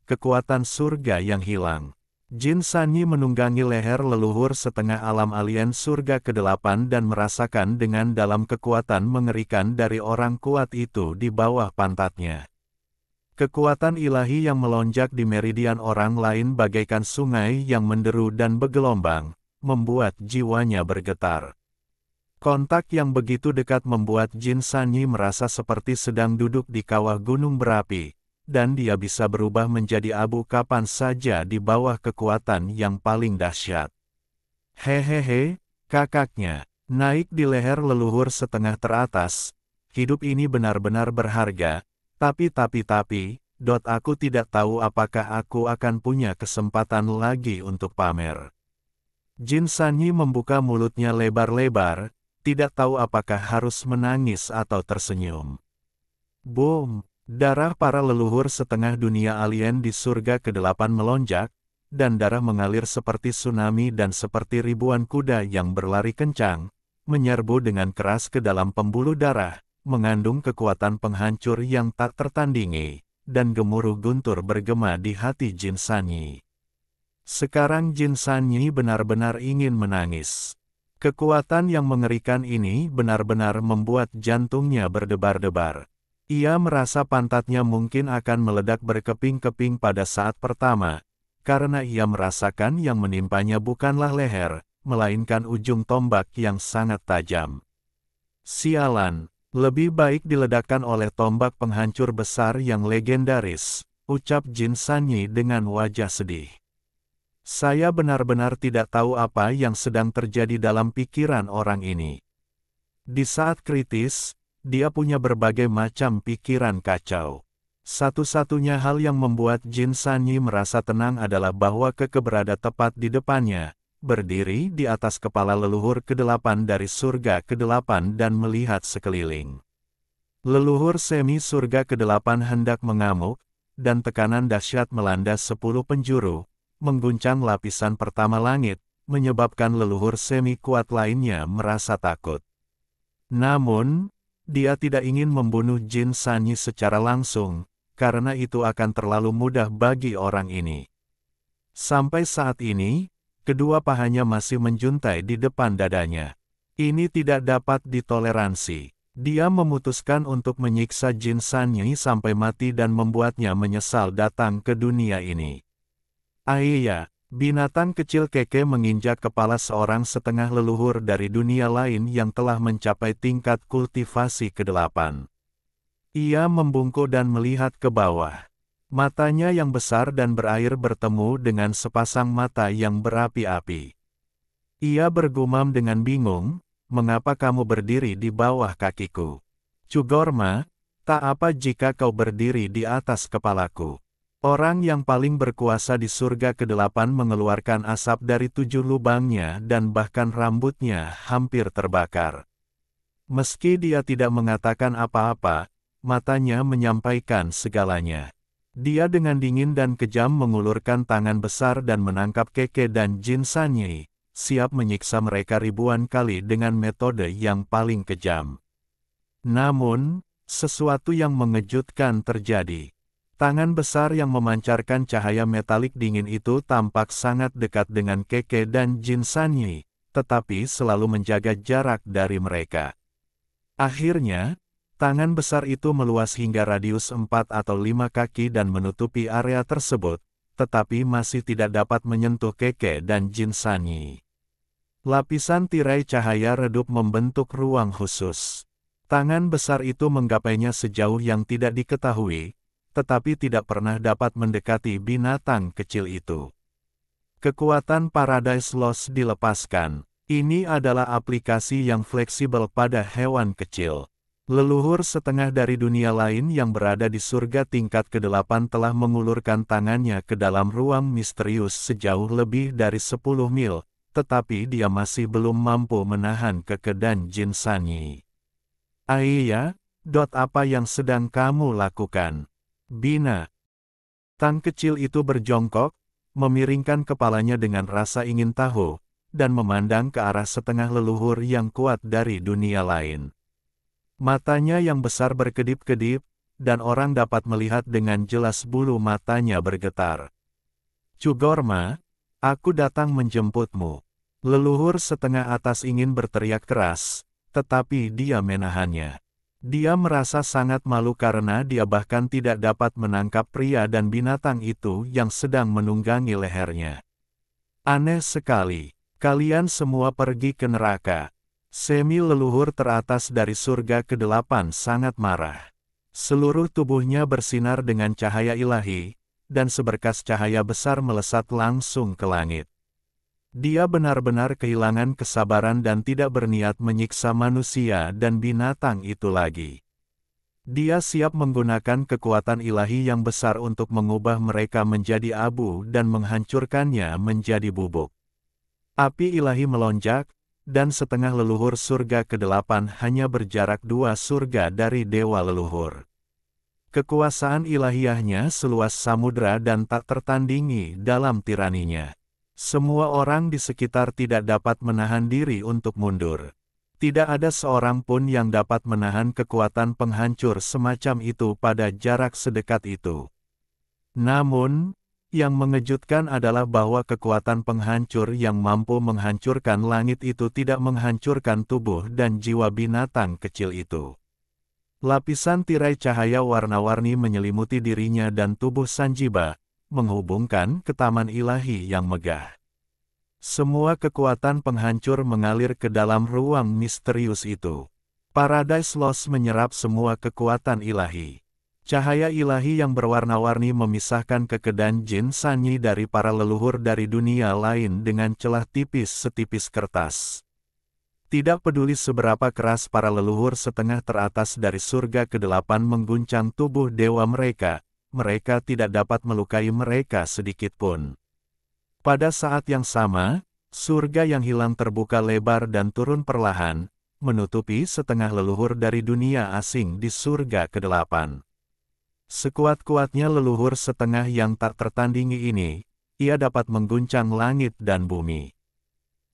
Kekuatan Surga yang Hilang. Jin Sanyi menunggangi leher leluhur setengah alam alien surga ke-8 dan merasakan dengan dalam kekuatan mengerikan dari orang kuat itu di bawah pantatnya. Kekuatan ilahi yang melonjak di meridian orang lain bagaikan sungai yang menderu dan bergelombang, membuat jiwanya bergetar. Kontak yang begitu dekat membuat Jin Sanyi merasa seperti sedang duduk di kawah gunung berapi, dan dia bisa berubah menjadi abu kapan saja di bawah kekuatan yang paling dahsyat. Hehehe, kakaknya, naik di leher leluhur setengah teratas, hidup ini benar-benar berharga. Tapi, aku tidak tahu apakah aku akan punya kesempatan lagi untuk pamer. Jin Sanyi membuka mulutnya lebar-lebar, tidak tahu apakah harus menangis atau tersenyum. Boom! Darah para leluhur setengah dunia alien di surga ke-8 melonjak, dan darah mengalir seperti tsunami dan seperti ribuan kuda yang berlari kencang, menyerbu dengan keras ke dalam pembuluh darah, mengandung kekuatan penghancur yang tak tertandingi, dan gemuruh guntur bergema di hati Jin Sanyi. Sekarang Jin Sanyi benar-benar ingin menangis. Kekuatan yang mengerikan ini benar-benar membuat jantungnya berdebar-debar. Ia merasa pantatnya mungkin akan meledak berkeping-keping pada saat pertama, karena ia merasakan yang menimpanya bukanlah leher, melainkan ujung tombak yang sangat tajam. Sialan, lebih baik diledakkan oleh tombak penghancur besar yang legendaris, ucap Jin Sanyi dengan wajah sedih. Saya benar-benar tidak tahu apa yang sedang terjadi dalam pikiran orang ini. Di saat kritis, dia punya berbagai macam pikiran kacau. Satu-satunya hal yang membuat Jin Sanyi merasa tenang adalah bahwa Keke berada tepat di depannya, berdiri di atas kepala leluhur ke-8 dari surga ke-8 dan melihat sekeliling. Leluhur semi surga ke-8 hendak mengamuk, dan tekanan dahsyat melanda 10 penjuru, mengguncang lapisan pertama langit, menyebabkan leluhur semi kuat lainnya merasa takut. Namun, dia tidak ingin membunuh Jin Sanyi secara langsung, karena itu akan terlalu mudah bagi orang ini. Sampai saat ini, kedua pahanya masih menjuntai di depan dadanya. Ini tidak dapat ditoleransi. Dia memutuskan untuk menyiksa Jin Sanyi sampai mati dan membuatnya menyesal datang ke dunia ini. Iya, binatang kecil Keke menginjak kepala seorang setengah leluhur dari dunia lain yang telah mencapai tingkat kultivasi ke-8. Ia membungkuk dan melihat ke bawah. Matanya yang besar dan berair bertemu dengan sepasang mata yang berapi-api. Ia bergumam dengan bingung, "Mengapa kamu berdiri di bawah kakiku? Cugorma, tak apa jika kau berdiri di atas kepalaku." Orang yang paling berkuasa di surga ke-8 mengeluarkan asap dari 7 lubangnya dan bahkan rambutnya hampir terbakar. Meski dia tidak mengatakan apa-apa, matanya menyampaikan segalanya. Dia dengan dingin dan kejam mengulurkan tangan besar dan menangkap Keke dan Jin Sanyi, siap menyiksa mereka ribuan kali dengan metode yang paling kejam. Namun, sesuatu yang mengejutkan terjadi. Tangan besar yang memancarkan cahaya metalik dingin itu tampak sangat dekat dengan Keke dan Jin Sanyi, tetapi selalu menjaga jarak dari mereka. Akhirnya, tangan besar itu meluas hingga radius 4 atau 5 kaki dan menutupi area tersebut, tetapi masih tidak dapat menyentuh Keke dan Jin Sanyi. Lapisan tirai cahaya redup membentuk ruang khusus. Tangan besar itu menggapainya sejauh yang tidak diketahui, tetapi tidak pernah dapat mendekati binatang kecil itu. Kekuatan Paradise Lost dilepaskan. Ini adalah aplikasi yang fleksibel pada hewan kecil. Leluhur setengah dari dunia lain yang berada di surga tingkat ke-8 telah mengulurkan tangannya ke dalam ruang misterius sejauh lebih dari 10 mil, tetapi dia masih belum mampu menahan Keke dan Jin Sanyi. Iya, apa yang sedang kamu lakukan? Bina. Tang kecil itu berjongkok, memiringkan kepalanya dengan rasa ingin tahu, dan memandang ke arah setengah leluhur yang kuat dari dunia lain. Matanya yang besar berkedip-kedip, dan orang dapat melihat dengan jelas bulu matanya bergetar. Cugorma, aku datang menjemputmu. Leluhur setengah atas ingin berteriak keras, tetapi dia menahannya. Dia merasa sangat malu karena dia bahkan tidak dapat menangkap pria dan binatang itu yang sedang menunggangi lehernya. Aneh sekali. Kalian semua pergi ke neraka. Semi leluhur teratas dari surga ke-8 sangat marah. Seluruh tubuhnya bersinar dengan cahaya ilahi, dan seberkas cahaya besar melesat langsung ke langit. Dia benar-benar kehilangan kesabaran dan tidak berniat menyiksa manusia dan binatang itu lagi. Dia siap menggunakan kekuatan ilahi yang besar untuk mengubah mereka menjadi abu dan menghancurkannya menjadi bubuk. Api ilahi melonjak, dan setengah leluhur surga ke-8 hanya berjarak 2 surga dari dewa leluhur. Kekuasaan ilahiyahnya seluas samudra dan tak tertandingi dalam tiraninya. Semua orang di sekitar tidak dapat menahan diri untuk mundur. Tidak ada seorang pun yang dapat menahan kekuatan penghancur semacam itu pada jarak sedekat itu. Namun, yang mengejutkan adalah bahwa kekuatan penghancur yang mampu menghancurkan langit itu tidak menghancurkan tubuh dan jiwa binatang kecil itu. Lapisan tirai cahaya warna-warni menyelimuti dirinya dan tubuh Sanjiba, menghubungkan ke taman ilahi yang megah. Semua kekuatan penghancur mengalir ke dalam ruang misterius itu. Paradise Lost menyerap semua kekuatan ilahi. Cahaya ilahi yang berwarna-warni memisahkan kekedan Jin Sanyi dari para leluhur dari dunia lain dengan celah tipis setipis kertas. Tidak peduli seberapa keras para leluhur setengah teratas dari surga ke-8 mengguncang tubuh dewa mereka tidak dapat melukai mereka sedikitpun. Pada saat yang sama, surga yang hilang terbuka lebar dan turun perlahan, menutupi setengah leluhur dari dunia asing di surga ke-8. Sekuat-kuatnya leluhur setengah yang tak tertandingi ini, ia dapat mengguncang langit dan bumi.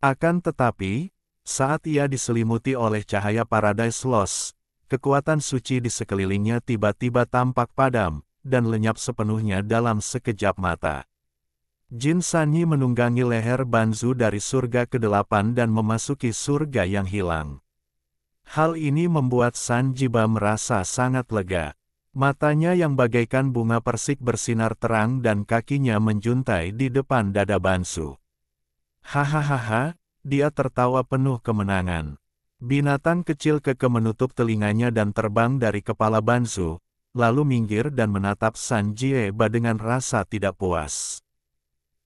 Akan tetapi, saat ia diselimuti oleh cahaya Paradise Lost, kekuatan suci di sekelilingnya tiba-tiba tampak padam, dan lenyap sepenuhnya dalam sekejap mata. Jin Sanyi menunggangi leher Banzu dari surga ke-8 dan memasuki surga yang hilang. Hal ini membuat Sanjiba merasa sangat lega. Matanya yang bagaikan bunga persik bersinar terang dan kakinya menjuntai di depan dada Banzu. Hahaha, dia tertawa penuh kemenangan. Binatang kecil keke menutup telinganya dan terbang dari kepala Banzu, lalu minggir dan menatap Sanjiba dengan rasa tidak puas.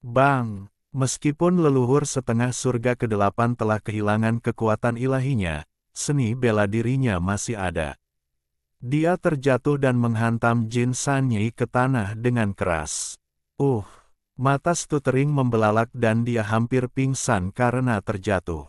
Bang! Meskipun leluhur setengah surga ke-8 telah kehilangan kekuatan ilahinya, seni bela dirinya masih ada. Dia terjatuh dan menghantam Jin Sanyi ke tanah dengan keras. Mata Stuttering membelalak dan dia hampir pingsan karena terjatuh.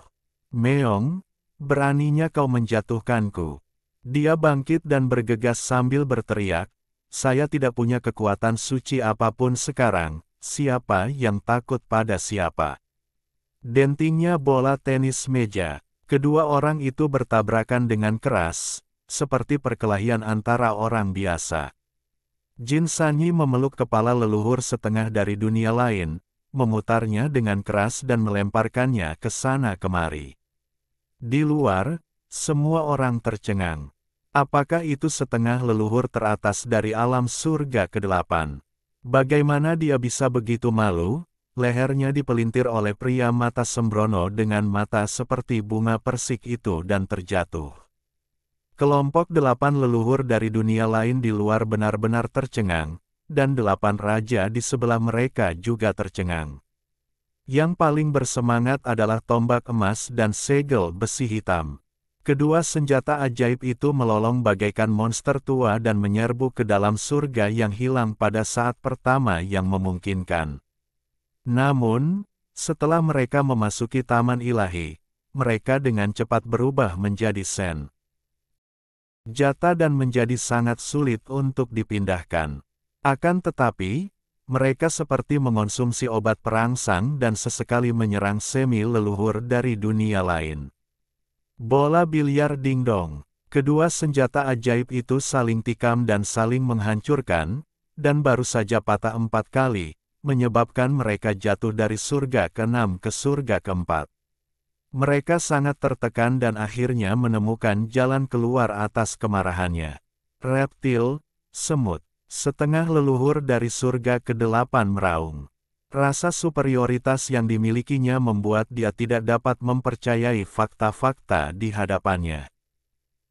Meong, beraninya kau menjatuhkanku. Dia bangkit dan bergegas sambil berteriak, saya tidak punya kekuatan suci apapun sekarang. Siapa yang takut pada siapa? Dentingnya bola tenis meja. Kedua orang itu bertabrakan dengan keras, seperti perkelahian antara orang biasa. Jin Sanyi memeluk kepala leluhur setengah dari dunia lain, memutarnya dengan keras dan melemparkannya ke sana kemari. Di luar, semua orang tercengang. Apakah itu setengah leluhur teratas dari alam surga ke-8? Bagaimana dia bisa begitu malu? Lehernya dipelintir oleh pria mata sembrono dengan mata seperti bunga persik itu dan terjatuh. Kelompok 8 leluhur dari dunia lain di luar benar-benar tercengang, dan 8 raja di sebelah mereka juga tercengang. Yang paling bersemangat adalah tombak emas dan segel besi hitam. Kedua senjata ajaib itu melolong bagaikan monster tua dan menyerbu ke dalam surga yang hilang pada saat pertama yang memungkinkan. Namun, setelah mereka memasuki taman ilahi, mereka dengan cepat berubah menjadi sen jata dan menjadi sangat sulit untuk dipindahkan. Akan tetapi, mereka seperti mengonsumsi obat perangsang dan sesekali menyerang semi-leluhur dari dunia lain. Bola biliar dingdong. Kedua senjata ajaib itu saling tikam dan saling menghancurkan, dan baru saja patah 4 kali, menyebabkan mereka jatuh dari surga ke-6 ke surga ke-4. Mereka sangat tertekan dan akhirnya menemukan jalan keluar atas kemarahannya. Reptil, semut, setengah leluhur dari surga ke-8 meraung. Rasa superioritas yang dimilikinya membuat dia tidak dapat mempercayai fakta-fakta di hadapannya.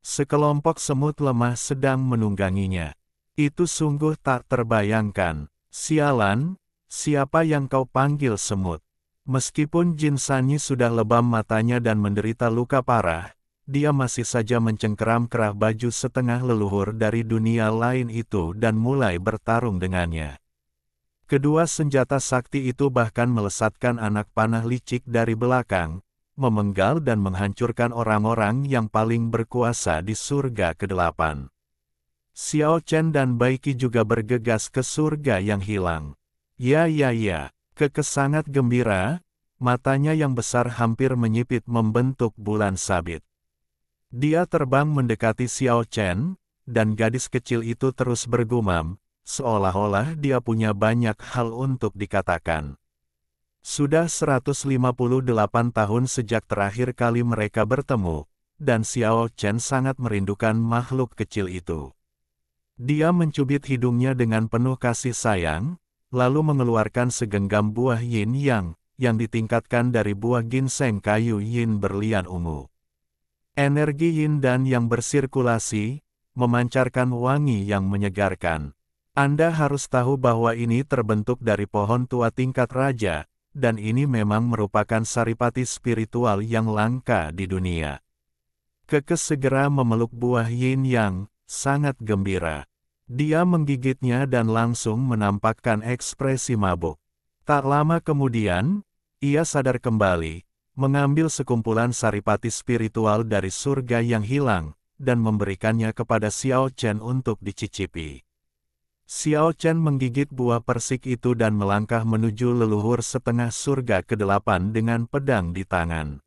Sekelompok semut lemah sedang menungganginya. Itu sungguh tak terbayangkan. Sialan, siapa yang kau panggil semut? Meskipun Jin Sanyi sudah lebam matanya dan menderita luka parah, dia masih saja mencengkeram kerah baju setengah leluhur dari dunia lain itu dan mulai bertarung dengannya. Kedua senjata sakti itu bahkan melesatkan anak panah licik dari belakang, memenggal dan menghancurkan orang-orang yang paling berkuasa di surga ke-8. Xiao Chen dan Bai Qi juga bergegas ke surga yang hilang. Ya, Keke sangat gembira, matanya yang besar hampir menyipit membentuk bulan sabit. Dia terbang mendekati Xiao Chen, dan gadis kecil itu terus bergumam, seolah-olah dia punya banyak hal untuk dikatakan. Sudah 158 tahun sejak terakhir kali mereka bertemu, dan Xiao Chen sangat merindukan makhluk kecil itu. Dia mencubit hidungnya dengan penuh kasih sayang, lalu mengeluarkan segenggam buah yin yang ditingkatkan dari buah ginseng kayu yin berlian ungu. Energi yin dan yang bersirkulasi, memancarkan wangi yang menyegarkan. Anda harus tahu bahwa ini terbentuk dari pohon tua tingkat raja, dan ini memang merupakan saripati spiritual yang langka di dunia. Kekes segera memeluk buah yin yang sangat gembira. Dia menggigitnya dan langsung menampakkan ekspresi mabuk. Tak lama kemudian, ia sadar kembali, mengambil sekumpulan saripati spiritual dari surga yang hilang, dan memberikannya kepada Xiao Chen untuk dicicipi. Xiao Chen menggigit buah persik itu dan melangkah menuju leluhur setengah surga ke-8 dengan pedang di tangan.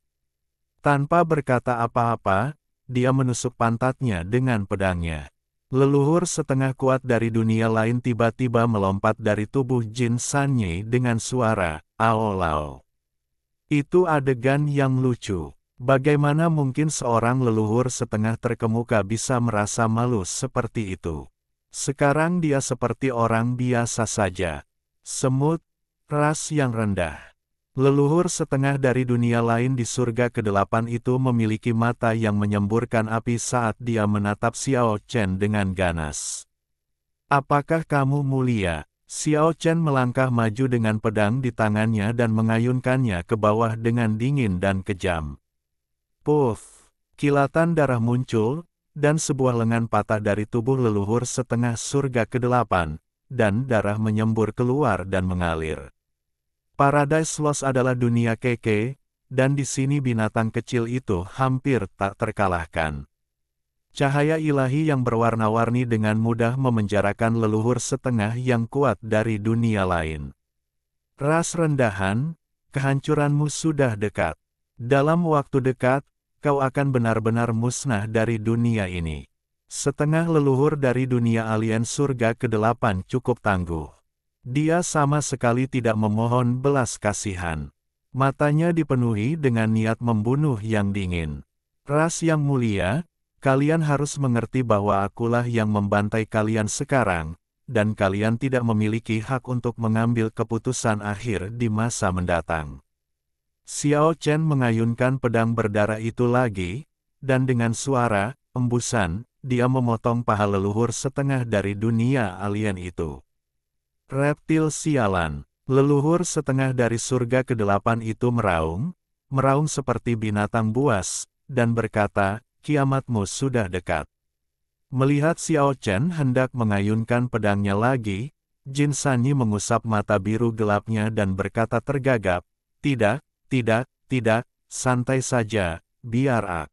Tanpa berkata apa-apa, dia menusuk pantatnya dengan pedangnya. Leluhur setengah kuat dari dunia lain tiba-tiba melompat dari tubuh Jin Sanyi dengan suara, "Ao-lao." Itu adegan yang lucu. Bagaimana mungkin seorang leluhur setengah terkemuka bisa merasa malu seperti itu? Sekarang dia seperti orang biasa saja. Semut, ras yang rendah. Leluhur setengah dari dunia lain di surga ke-8 itu memiliki mata yang menyemburkan api saat dia menatap Xiao Chen dengan ganas. "Apakah kamu mulia?" Xiao Chen melangkah maju dengan pedang di tangannya dan mengayunkannya ke bawah dengan dingin dan kejam. Puff! Kilatan darah muncul, dan sebuah lengan patah dari tubuh leluhur setengah surga ke-8, dan darah menyembur keluar dan mengalir. Paradise Lost adalah dunia keke, dan di sini binatang kecil itu hampir tak terkalahkan. Cahaya ilahi yang berwarna-warni dengan mudah memenjarakan leluhur setengah yang kuat dari dunia lain. Ras rendahan, kehancuranmu sudah dekat. Dalam waktu dekat, kau akan benar-benar musnah dari dunia ini. Setengah leluhur dari dunia alien surga ke-8 cukup tangguh. Dia sama sekali tidak memohon belas kasihan. Matanya dipenuhi dengan niat membunuh yang dingin. Ras yang mulia, kalian harus mengerti bahwa akulah yang membantai kalian sekarang, dan kalian tidak memiliki hak untuk mengambil keputusan akhir di masa mendatang. Xiao Chen mengayunkan pedang berdarah itu lagi, dan dengan suara embusan, dia memotong paha leluhur setengah dari dunia alien itu. Reptil sialan, leluhur setengah dari surga ke-8 itu meraung seperti binatang buas, dan berkata, "Kiamatmu sudah dekat." Melihat Xiao Chen hendak mengayunkan pedangnya lagi, Jin Sanyi mengusap mata biru gelapnya dan berkata tergagap, "Tidak, tidak, santai saja, biar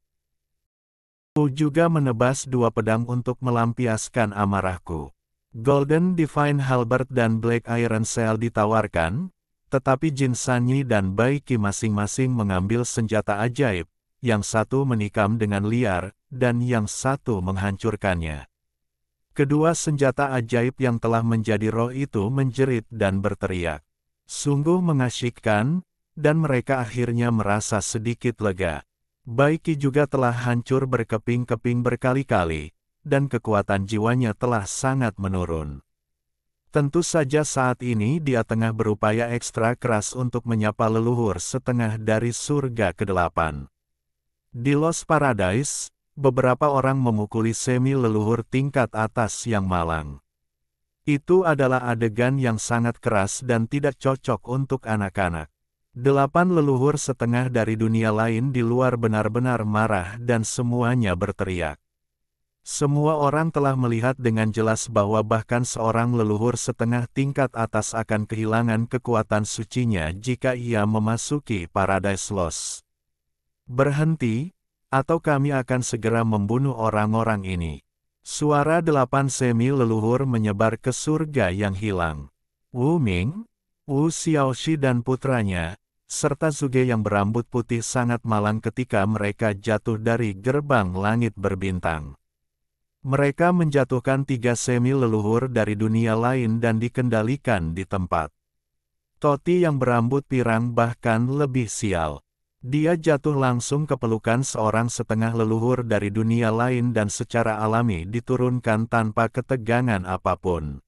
aku juga menebas 2 pedang untuk melampiaskan amarahku." Golden Divine Halberd dan Black Iron Sail ditawarkan, tetapi Jin Sanyi dan Bai Qi masing-masing mengambil senjata ajaib, yang satu menikam dengan liar, dan yang satu menghancurkannya. Kedua senjata ajaib yang telah menjadi roh itu menjerit dan berteriak. Sungguh mengasyikkan, dan mereka akhirnya merasa sedikit lega. Bai Qi juga telah hancur berkeping-keping berkali-kali, dan kekuatan jiwanya telah sangat menurun. Tentu saja saat ini dia tengah berupaya ekstra keras untuk menyapa leluhur setengah dari surga ke-8. Di Lost Paradise, beberapa orang memukuli semi leluhur tingkat atas yang malang. Itu adalah adegan yang sangat keras dan tidak cocok untuk anak-anak. 8 leluhur setengah dari dunia lain di luar benar-benar marah dan semuanya berteriak. Semua orang telah melihat dengan jelas bahwa bahkan seorang leluhur setengah tingkat atas akan kehilangan kekuatan sucinya jika ia memasuki Paradise Lost. Berhenti, atau kami akan segera membunuh orang-orang ini. Suara 8 semi leluhur menyebar ke surga yang hilang. Wu Ming, Wu Xiaoxi dan putranya, serta Zuge yang berambut putih sangat malang ketika mereka jatuh dari gerbang langit berbintang. Mereka menjatuhkan 3 semi leluhur dari dunia lain dan dikendalikan di tempat. Toti yang berambut pirang bahkan lebih sial. Dia jatuh langsung ke pelukan seorang setengah leluhur dari dunia lain dan secara alami diturunkan tanpa ketegangan apapun.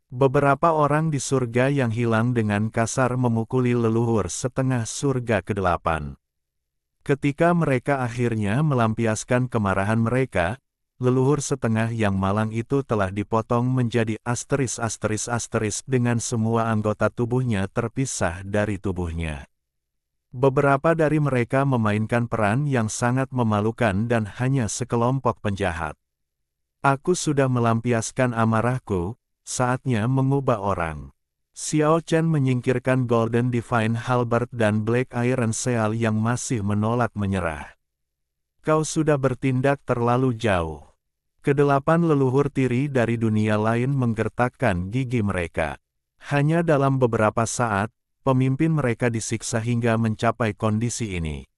Beberapa orang di surga yang hilang dengan kasar memukuli leluhur setengah surga ke-8. Ketika mereka akhirnya melampiaskan kemarahan mereka, leluhur setengah yang malang itu telah dipotong menjadi asteris dengan semua anggota tubuhnya terpisah dari tubuhnya. Beberapa dari mereka memainkan peran yang sangat memalukan dan hanya sekelompok penjahat. Aku sudah melampiaskan amarahku, saatnya mengubah orang. Xiao Chen menyingkirkan Golden Divine Halberd dan Black Iron Seal yang masih menolak menyerah. Kau sudah bertindak terlalu jauh. Kedelapan leluhur tiri dari dunia lain menggertakkan gigi mereka. Hanya dalam beberapa saat, pemimpin mereka disiksa hingga mencapai kondisi ini.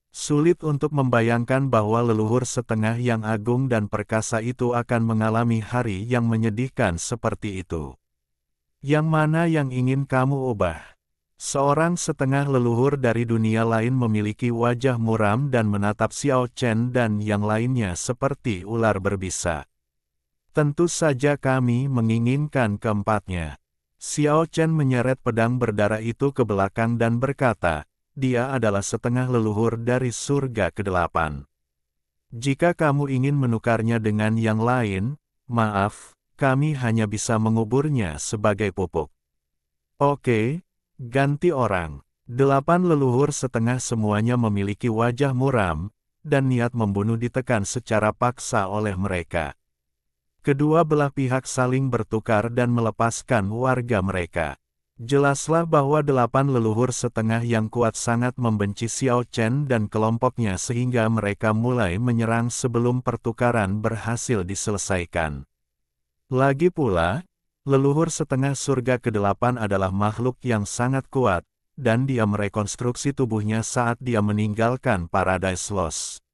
Sulit untuk membayangkan bahwa leluhur setengah yang agung dan perkasa itu akan mengalami hari yang menyedihkan seperti itu. Yang mana yang ingin kamu ubah? Seorang setengah leluhur dari dunia lain memiliki wajah muram dan menatap Xiao Chen dan yang lainnya seperti ular berbisa. Tentu saja kami menginginkan keempatnya. Xiao Chen menyeret pedang berdarah itu ke belakang dan berkata, dia adalah setengah leluhur dari surga ke-8. Jika kamu ingin menukarnya dengan yang lain, maaf, kami hanya bisa menguburnya sebagai pupuk. Oke, ganti orang. 8 leluhur setengah semuanya memiliki wajah muram, dan niat membunuh ditekan secara paksa oleh mereka. Kedua belah pihak saling bertukar dan melepaskan warga mereka. Jelaslah bahwa 8 leluhur setengah yang kuat sangat membenci Xiao Chen dan kelompoknya sehingga mereka mulai menyerang sebelum pertukaran berhasil diselesaikan. Lagi pula, leluhur setengah surga ke-8 adalah makhluk yang sangat kuat, dan dia merekonstruksi tubuhnya saat dia meninggalkan Paradise Lost.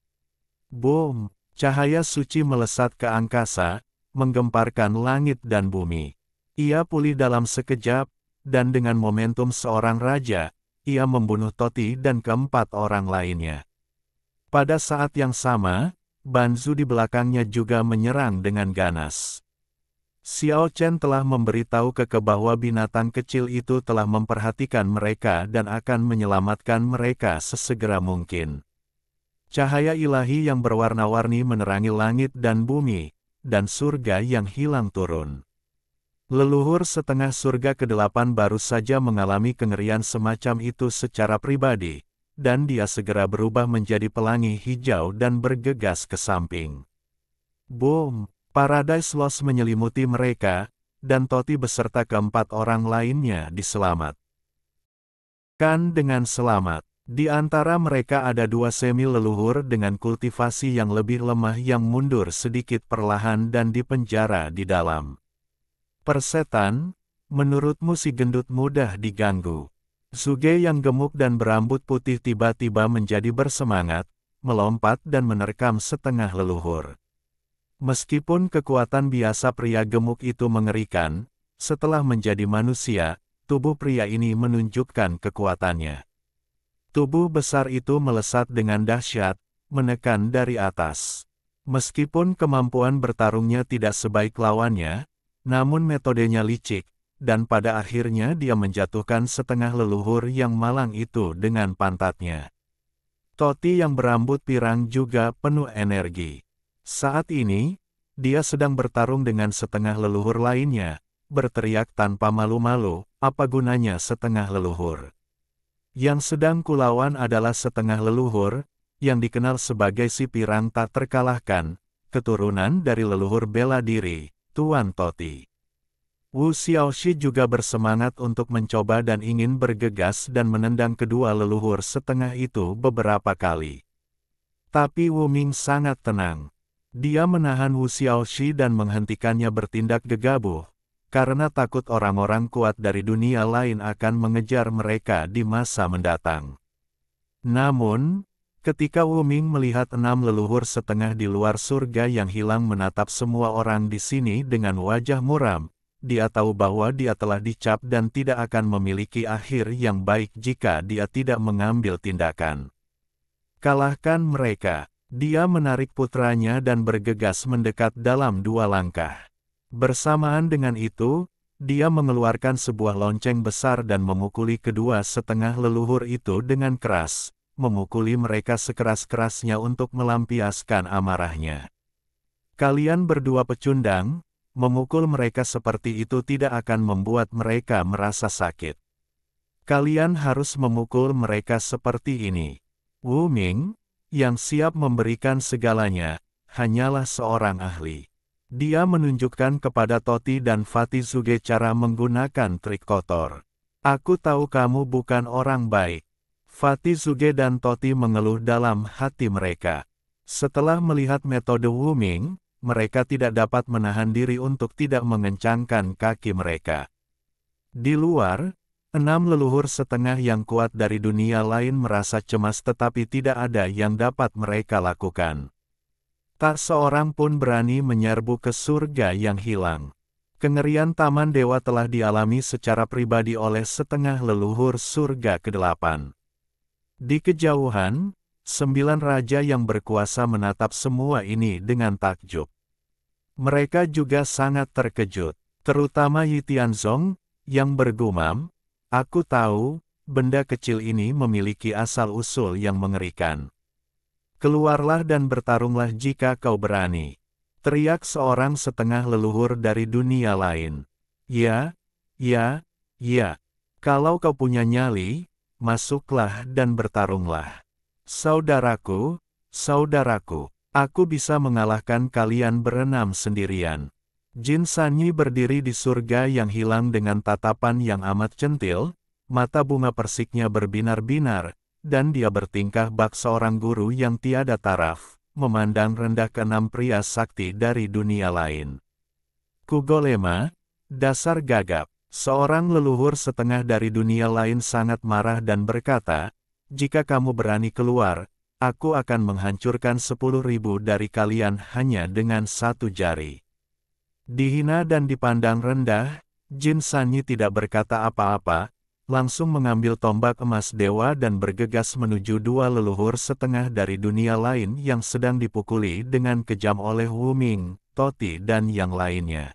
Boom! Cahaya suci melesat ke angkasa, menggemparkan langit dan bumi. Ia pulih dalam sekejap, dan dengan momentum seorang raja, ia membunuh Toti dan keempat orang lainnya. Pada saat yang sama, Banzu di belakangnya juga menyerang dengan ganas. Xiao Chen telah memberitahu Keke bahwa binatang kecil itu telah memperhatikan mereka dan akan menyelamatkan mereka sesegera mungkin. Cahaya ilahi yang berwarna-warni menerangi langit dan bumi, dan surga yang hilang turun. Leluhur setengah surga ke-8 baru saja mengalami kengerian semacam itu secara pribadi, dan dia segera berubah menjadi pelangi hijau dan bergegas ke samping. Boom! Paradise Lost menyelimuti mereka, dan Toti beserta keempat orang lainnya diselamatkan dengan selamat. Di antara mereka ada 2 semi-leluhur dengan kultivasi yang lebih lemah yang mundur sedikit perlahan dan dipenjara di dalam. Persetan, menurutmu si gendut mudah diganggu? Zuge yang gemuk dan berambut putih tiba-tiba menjadi bersemangat, melompat dan menerkam setengah leluhur. Meskipun kekuatan biasa pria gemuk itu mengerikan, setelah menjadi manusia, tubuh pria ini menunjukkan kekuatannya. Tubuh besar itu melesat dengan dahsyat, menekan dari atas. Meskipun kemampuan bertarungnya tidak sebaik lawannya, namun metodenya licik, dan pada akhirnya dia menjatuhkan setengah leluhur yang malang itu dengan pantatnya. Toti yang berambut pirang juga penuh energi. Saat ini, dia sedang bertarung dengan setengah leluhur lainnya, berteriak tanpa malu-malu, apa gunanya setengah leluhur? Yang sedang kulawan adalah setengah leluhur, yang dikenal sebagai si pirang tak terkalahkan, keturunan dari leluhur bela diri, Tuan Toti. Wu Xiaoxi juga bersemangat untuk mencoba dan ingin bergegas dan menendang kedua leluhur setengah itu beberapa kali. Tapi Wu Ming sangat tenang. Dia menahan Wu Xiaoxi dan menghentikannya bertindak gegabah, karena takut orang-orang kuat dari dunia lain akan mengejar mereka di masa mendatang. Namun, ketika Wu Ming melihat 6 leluhur setengah di luar surga yang hilang menatap semua orang di sini dengan wajah muram, dia tahu bahwa dia telah dicap dan tidak akan memiliki akhir yang baik jika dia tidak mengambil tindakan. Kalahkan mereka. Dia menarik putranya dan bergegas mendekat dalam 2 langkah. Bersamaan dengan itu, dia mengeluarkan sebuah lonceng besar dan memukuli kedua setengah leluhur itu dengan keras, memukuli mereka sekeras-kerasnya untuk melampiaskan amarahnya. Kalian berdua pecundang, memukul mereka seperti itu tidak akan membuat mereka merasa sakit. Kalian harus memukul mereka seperti ini. Wu Ming, yang siap memberikan segalanya, hanyalah seorang ahli. Dia menunjukkan kepada Toti dan Fatizuge cara menggunakan trik kotor. Aku tahu kamu bukan orang baik. Fatizuge dan Toti mengeluh dalam hati mereka. Setelah melihat metode Wu Ming, mereka tidak dapat menahan diri untuk tidak mengencangkan kaki mereka. Di luar, 6 leluhur setengah yang kuat dari dunia lain merasa cemas tetapi tidak ada yang dapat mereka lakukan. Tak seorang pun berani menyerbu ke surga yang hilang. Kengerian Taman Dewa telah dialami secara pribadi oleh setengah leluhur surga ke-8. Di kejauhan, 9 raja yang berkuasa menatap semua ini dengan takjub. Mereka juga sangat terkejut, terutama Yi Tianzong, yang bergumam, "Aku tahu, benda kecil ini memiliki asal-usul yang mengerikan. Keluarlah dan bertarunglah jika kau berani," teriak seorang setengah leluhur dari dunia lain. Ya, kalau kau punya nyali, masuklah dan bertarunglah. Saudaraku, aku bisa mengalahkan kalian berenam sendirian. Jin Sanyi berdiri di surga yang hilang dengan tatapan yang amat centil, mata bunga persiknya berbinar-binar, dan dia bertingkah bak seorang guru yang tiada taraf, memandang rendah ke-6 pria sakti dari dunia lain. Kugolema, dasar gagap, seorang leluhur setengah dari dunia lain sangat marah dan berkata, "Jika kamu berani keluar, aku akan menghancurkan 10.000 dari kalian hanya dengan satu jari." Dihina dan dipandang rendah, Jin Sanyi tidak berkata apa-apa, langsung mengambil tombak emas dewa dan bergegas menuju 2 leluhur setengah dari dunia lain yang sedang dipukuli dengan kejam oleh Wu Ming, Toti dan yang lainnya.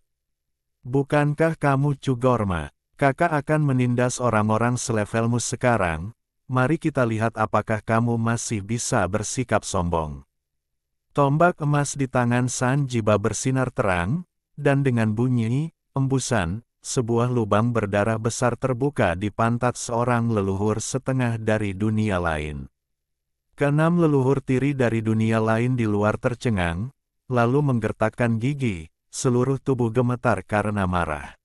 "Bukankah kamu Cugorma? Kakak akan menindas orang-orang selevelmu sekarang, mari kita lihat apakah kamu masih bisa bersikap sombong." Tombak emas di tangan San Jiba bersinar terang, dan dengan bunyi embusan, sebuah lubang berdarah besar terbuka di pantat seorang leluhur setengah dari dunia lain. Ke-6 leluhur tiri dari dunia lain di luar tercengang, lalu menggertakkan gigi, seluruh tubuh gemetar karena marah.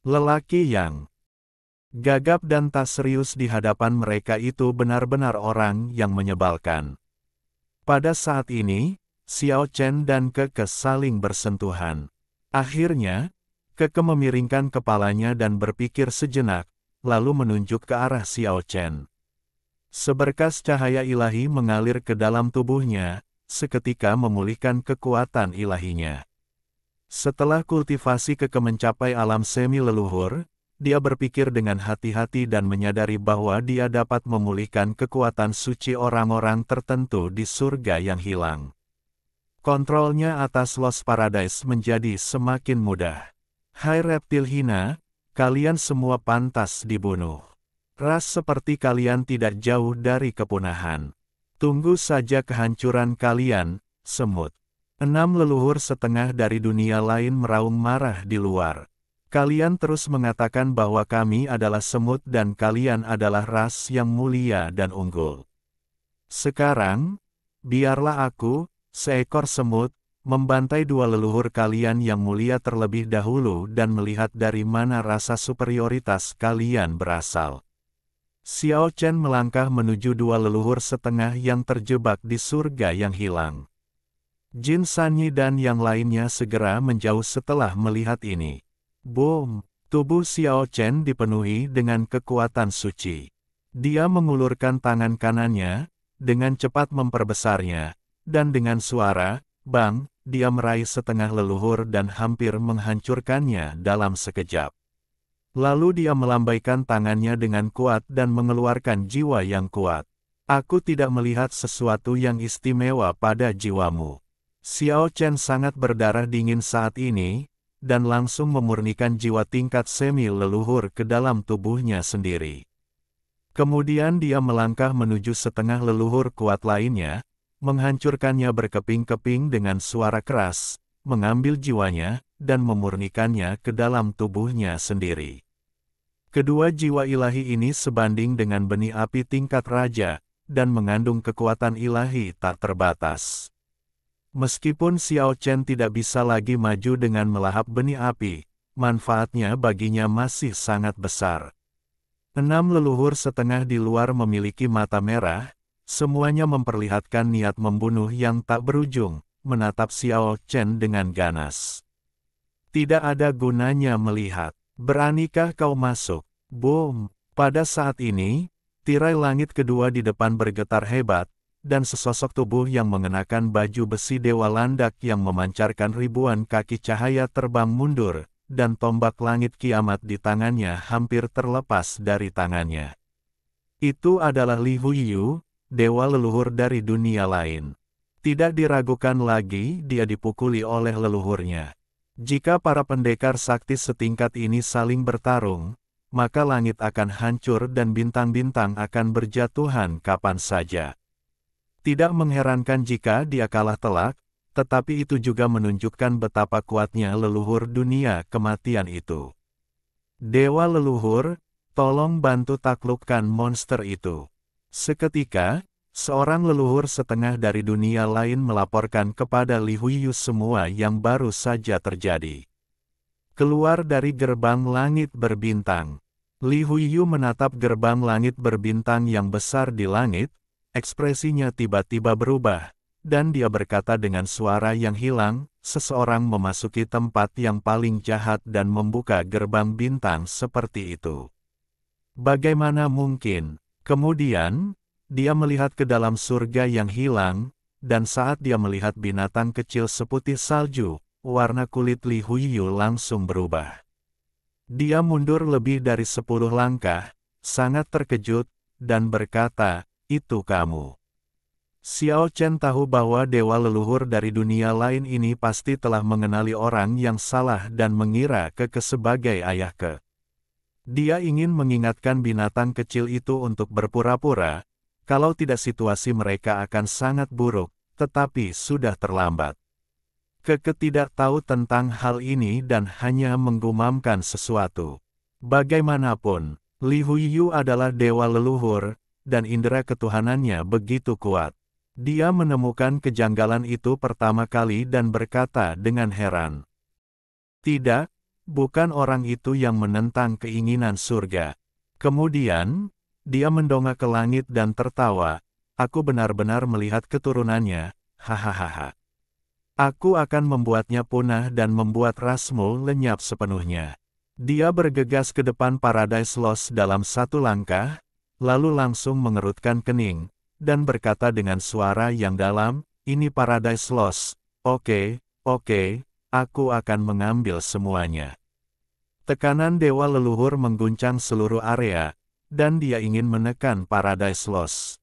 Lelaki yang gagap dan tak serius di hadapan mereka itu benar-benar orang yang menyebalkan. Pada saat ini, Xiao Chen dan Keke saling bersentuhan. Akhirnya, Keke memiringkan kepalanya dan berpikir sejenak, lalu menunjuk ke arah Xiao Chen. Seberkas cahaya ilahi mengalir ke dalam tubuhnya, seketika memulihkan kekuatan ilahinya. Setelah kultivasi Keke mencapai alam semi leluhur, dia berpikir dengan hati-hati dan menyadari bahwa dia dapat memulihkan kekuatan suci orang-orang tertentu di surga yang hilang. Kontrolnya atas Lost Paradise menjadi semakin mudah. Hai reptil hina, kalian semua pantas dibunuh. Ras seperti kalian tidak jauh dari kepunahan. Tunggu saja kehancuran kalian, semut. 6 leluhur setengah dari dunia lain meraung marah di luar. Kalian terus mengatakan bahwa kami adalah semut dan kalian adalah ras yang mulia dan unggul. Sekarang, biarlah aku, seekor semut, membantai 2 leluhur kalian yang mulia terlebih dahulu dan melihat dari mana rasa superioritas kalian berasal. Xiao Chen melangkah menuju 2 leluhur setengah yang terjebak di surga yang hilang. Jin Sanyi dan yang lainnya segera menjauh setelah melihat ini. Boom! Tubuh Xiao Chen dipenuhi dengan kekuatan suci. Dia mengulurkan tangan kanannya, dengan cepat memperbesarnya, dan dengan suara, "Bang!" dia meraih setengah leluhur dan hampir menghancurkannya dalam sekejap. Lalu dia melambaikan tangannya dengan kuat dan mengeluarkan jiwa yang kuat. "Aku tidak melihat sesuatu yang istimewa pada jiwamu." Xiao Chen sangat berdarah dingin saat ini, dan langsung memurnikan jiwa tingkat semi-leluhur ke dalam tubuhnya sendiri. Kemudian dia melangkah menuju setengah leluhur kuat lainnya, menghancurkannya berkeping-keping dengan suara keras, mengambil jiwanya, dan memurnikannya ke dalam tubuhnya sendiri. Kedua jiwa ilahi ini sebanding dengan benih api tingkat raja, dan mengandung kekuatan ilahi tak terbatas. Meskipun Xiao Chen tidak bisa lagi maju dengan melahap benih api, manfaatnya baginya masih sangat besar. 6 leluhur setengah di luar memiliki mata merah, semuanya memperlihatkan niat membunuh yang tak berujung, menatap Xiao Chen dengan ganas. Tidak ada gunanya melihat. Beranikah kau masuk? Boom! Pada saat ini, tirai langit kedua di depan bergetar hebat, dan sesosok tubuh yang mengenakan baju besi Dewa Landak yang memancarkan ribuan kaki cahaya terbang mundur, dan tombak langit kiamat di tangannya hampir terlepas dari tangannya. Itu adalah Li Huiyu, dewa leluhur dari dunia lain. Tidak diragukan lagi dia dipukuli oleh leluhurnya. Jika para pendekar sakti setingkat ini saling bertarung, maka langit akan hancur dan bintang-bintang akan berjatuhan kapan saja. Tidak mengherankan jika dia kalah telak, tetapi itu juga menunjukkan betapa kuatnya leluhur dunia kematian itu. Dewa leluhur, tolong bantu taklukkan monster itu. Seketika, seorang leluhur setengah dari dunia lain melaporkan kepada Li Huiyu semua yang baru saja terjadi. Keluar dari gerbang langit berbintang. Li Huiyu menatap gerbang langit berbintang yang besar di langit, ekspresinya tiba-tiba berubah. Dan dia berkata dengan suara yang hilang, seseorang memasuki tempat yang paling jahat dan membuka gerbang bintang seperti itu. Bagaimana mungkin? Kemudian, dia melihat ke dalam surga yang hilang, dan saat dia melihat binatang kecil seputih salju, warna kulit Li Huiyu langsung berubah. Dia mundur lebih dari 10 langkah, sangat terkejut, dan berkata, "Itu kamu." Xiao Chen tahu bahwa dewa leluhur dari dunia lain ini pasti telah mengenali orang yang salah dan mengira Ke sebagai ayah Ke. Dia ingin mengingatkan binatang kecil itu untuk berpura-pura, kalau tidak situasi mereka akan sangat buruk, tetapi sudah terlambat. Ke tidak tahu tentang hal ini dan hanya menggumamkan sesuatu. Bagaimanapun, Li Huiyu adalah dewa leluhur, dan indera ketuhanannya begitu kuat. Dia menemukan kejanggalan itu pertama kali dan berkata dengan heran. Tidak, bukan orang itu yang menentang keinginan surga. Kemudian, dia mendongak ke langit dan tertawa, aku benar-benar melihat keturunannya, hahaha. Aku akan membuatnya punah dan membuat rasmu lenyap sepenuhnya. Dia bergegas ke depan Paradise Lost dalam satu langkah, lalu langsung mengerutkan kening, dan berkata dengan suara yang dalam, ini Paradise Lost, oke, aku akan mengambil semuanya. Tekanan dewa leluhur mengguncang seluruh area, dan dia ingin menekan Paradise Lost.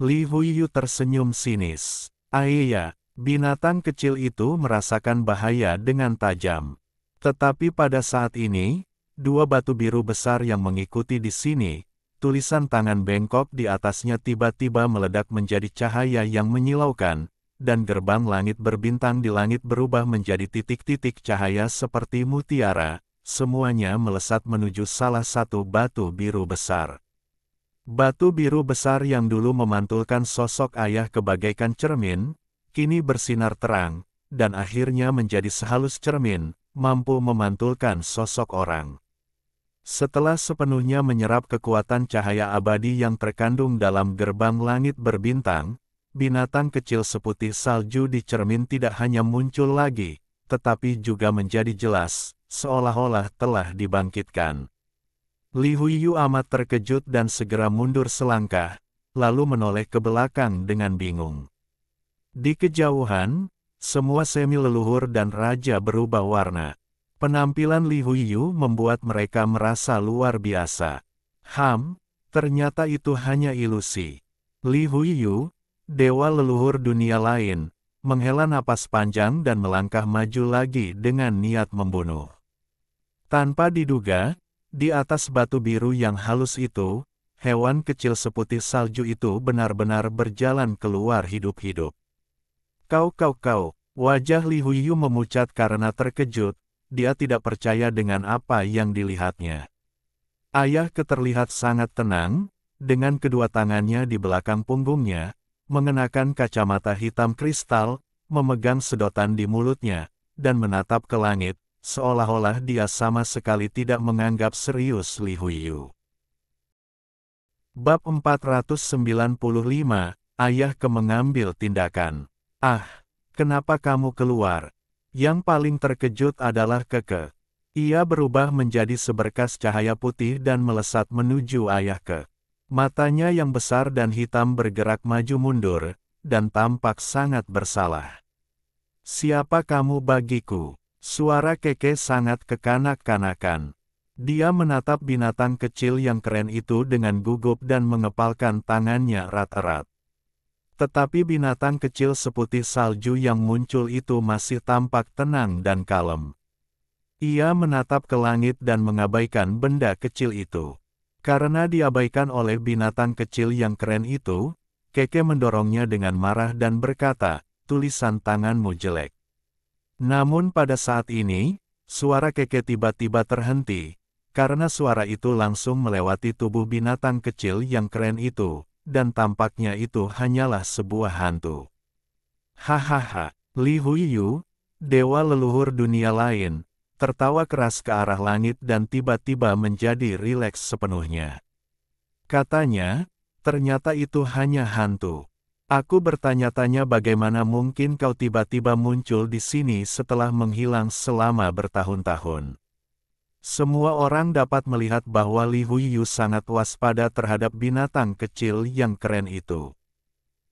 Li Huiyu tersenyum sinis. Iya, binatang kecil itu merasakan bahaya dengan tajam. Tetapi pada saat ini, dua batu biru besar yang mengikuti di sini, tulisan tangan bengkok di atasnya tiba-tiba meledak menjadi cahaya yang menyilaukan, dan gerbang langit berbintang di langit berubah menjadi titik-titik cahaya seperti mutiara, semuanya melesat menuju salah satu batu biru besar. Batu biru besar yang dulu memantulkan sosok ayah kebagaikan cermin, kini bersinar terang, dan akhirnya menjadi sehalus cermin, mampu memantulkan sosok orang. Setelah sepenuhnya menyerap kekuatan cahaya abadi yang terkandung dalam gerbang langit berbintang, binatang kecil seputih salju di cermin tidak hanya muncul lagi, tetapi juga menjadi jelas, seolah-olah telah dibangkitkan. Li Huiyu amat terkejut dan segera mundur selangkah, lalu menoleh ke belakang dengan bingung. Di kejauhan, semua semi leluhur dan raja berubah warna. Penampilan Li Huiyu membuat mereka merasa luar biasa. Ternyata itu hanya ilusi. Li Huiyu, dewa leluhur dunia lain, menghela napas panjang dan melangkah maju lagi dengan niat membunuh. Tanpa diduga, di atas batu biru yang halus itu, hewan kecil seputih salju itu benar-benar berjalan keluar hidup-hidup. Kau, wajah Li Huiyu memucat karena terkejut, dia tidak percaya dengan apa yang dilihatnya. Ayah terlihat sangat tenang, dengan kedua tangannya di belakang punggungnya, mengenakan kacamata hitam kristal, memegang sedotan di mulutnya, dan menatap ke langit, seolah-olah dia sama sekali tidak menganggap serius Li Huiyu. Bab 495, Ayah mengambil tindakan. Ah, kenapa kamu keluar? Yang paling terkejut adalah Keke. Ia berubah menjadi seberkas cahaya putih dan melesat menuju Ayah Ke. Matanya yang besar dan hitam bergerak maju mundur, dan tampak sangat bersalah. Siapa kamu bagiku? Suara Keke sangat kekanak-kanakan. Dia menatap binatang kecil yang keren itu dengan gugup dan mengepalkan tangannya erat-erat. Tetapi binatang kecil seputih salju yang muncul itu masih tampak tenang dan kalem. Ia menatap ke langit dan mengabaikan benda kecil itu. Karena diabaikan oleh binatang kecil yang keren itu, Keke mendorongnya dengan marah dan berkata, "Tulisan tanganmu jelek." Namun pada saat ini, suara Keke tiba-tiba terhenti, karena suara itu langsung melewati tubuh binatang kecil yang keren itu, dan tampaknya itu hanyalah sebuah hantu. Hahaha, Li Huiyu, dewa leluhur dunia lain, tertawa keras ke arah langit dan tiba-tiba menjadi rileks sepenuhnya. Katanya, ternyata itu hanya hantu. Aku bertanya-tanya bagaimana mungkin kau tiba-tiba muncul di sini setelah menghilang selama bertahun-tahun. Semua orang dapat melihat bahwa Li Huiyu sangat waspada terhadap binatang kecil yang keren itu.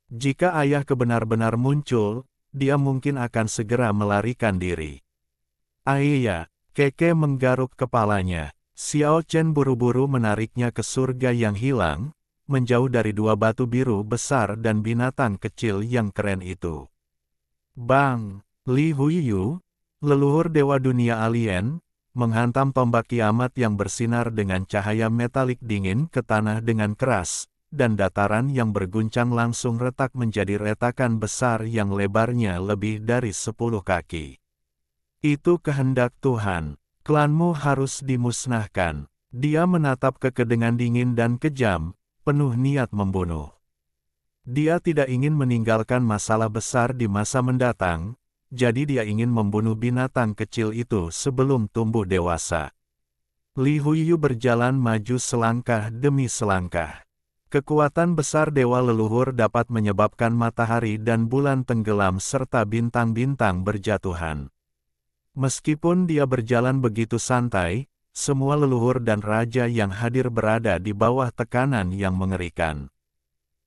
Jika Ayah benar-benar muncul, dia mungkin akan segera melarikan diri. Ayah, Keke menggaruk kepalanya. Xiao Chen buru-buru menariknya ke surga yang hilang, menjauh dari dua batu biru besar dan binatang kecil yang keren itu. Bang! Li Huiyu, leluhur dewa dunia alien, menghantam tombak kiamat yang bersinar dengan cahaya metalik dingin ke tanah dengan keras, dan dataran yang berguncang langsung retak menjadi retakan besar yang lebarnya lebih dari 10 kaki. Itu kehendak Tuhan. Klanmu harus dimusnahkan. Dia menatap Keke dengan dingin dan kejam, penuh niat membunuh. Dia tidak ingin meninggalkan masalah besar di masa mendatang, jadi dia ingin membunuh binatang kecil itu sebelum tumbuh dewasa. Li Huiyu berjalan maju selangkah demi selangkah. Kekuatan besar dewa leluhur dapat menyebabkan matahari dan bulan tenggelam serta bintang-bintang berjatuhan. Meskipun dia berjalan begitu santai, semua leluhur dan raja yang hadir berada di bawah tekanan yang mengerikan.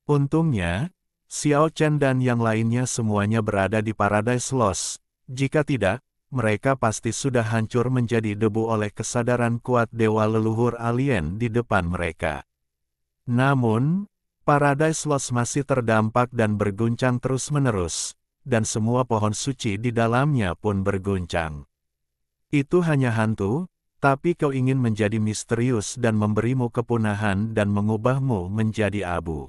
Untungnya, Xiao Chen dan yang lainnya semuanya berada di Paradise Lost. Jika tidak, mereka pasti sudah hancur menjadi debu oleh kesadaran kuat dewa leluhur alien di depan mereka. Namun, Paradise Lost masih terdampak dan berguncang terus-menerus, dan semua pohon suci di dalamnya pun berguncang. Itu hanya hantu, tapi kau ingin menjadi misterius dan memberimu kepunahan dan mengubahmu menjadi abu.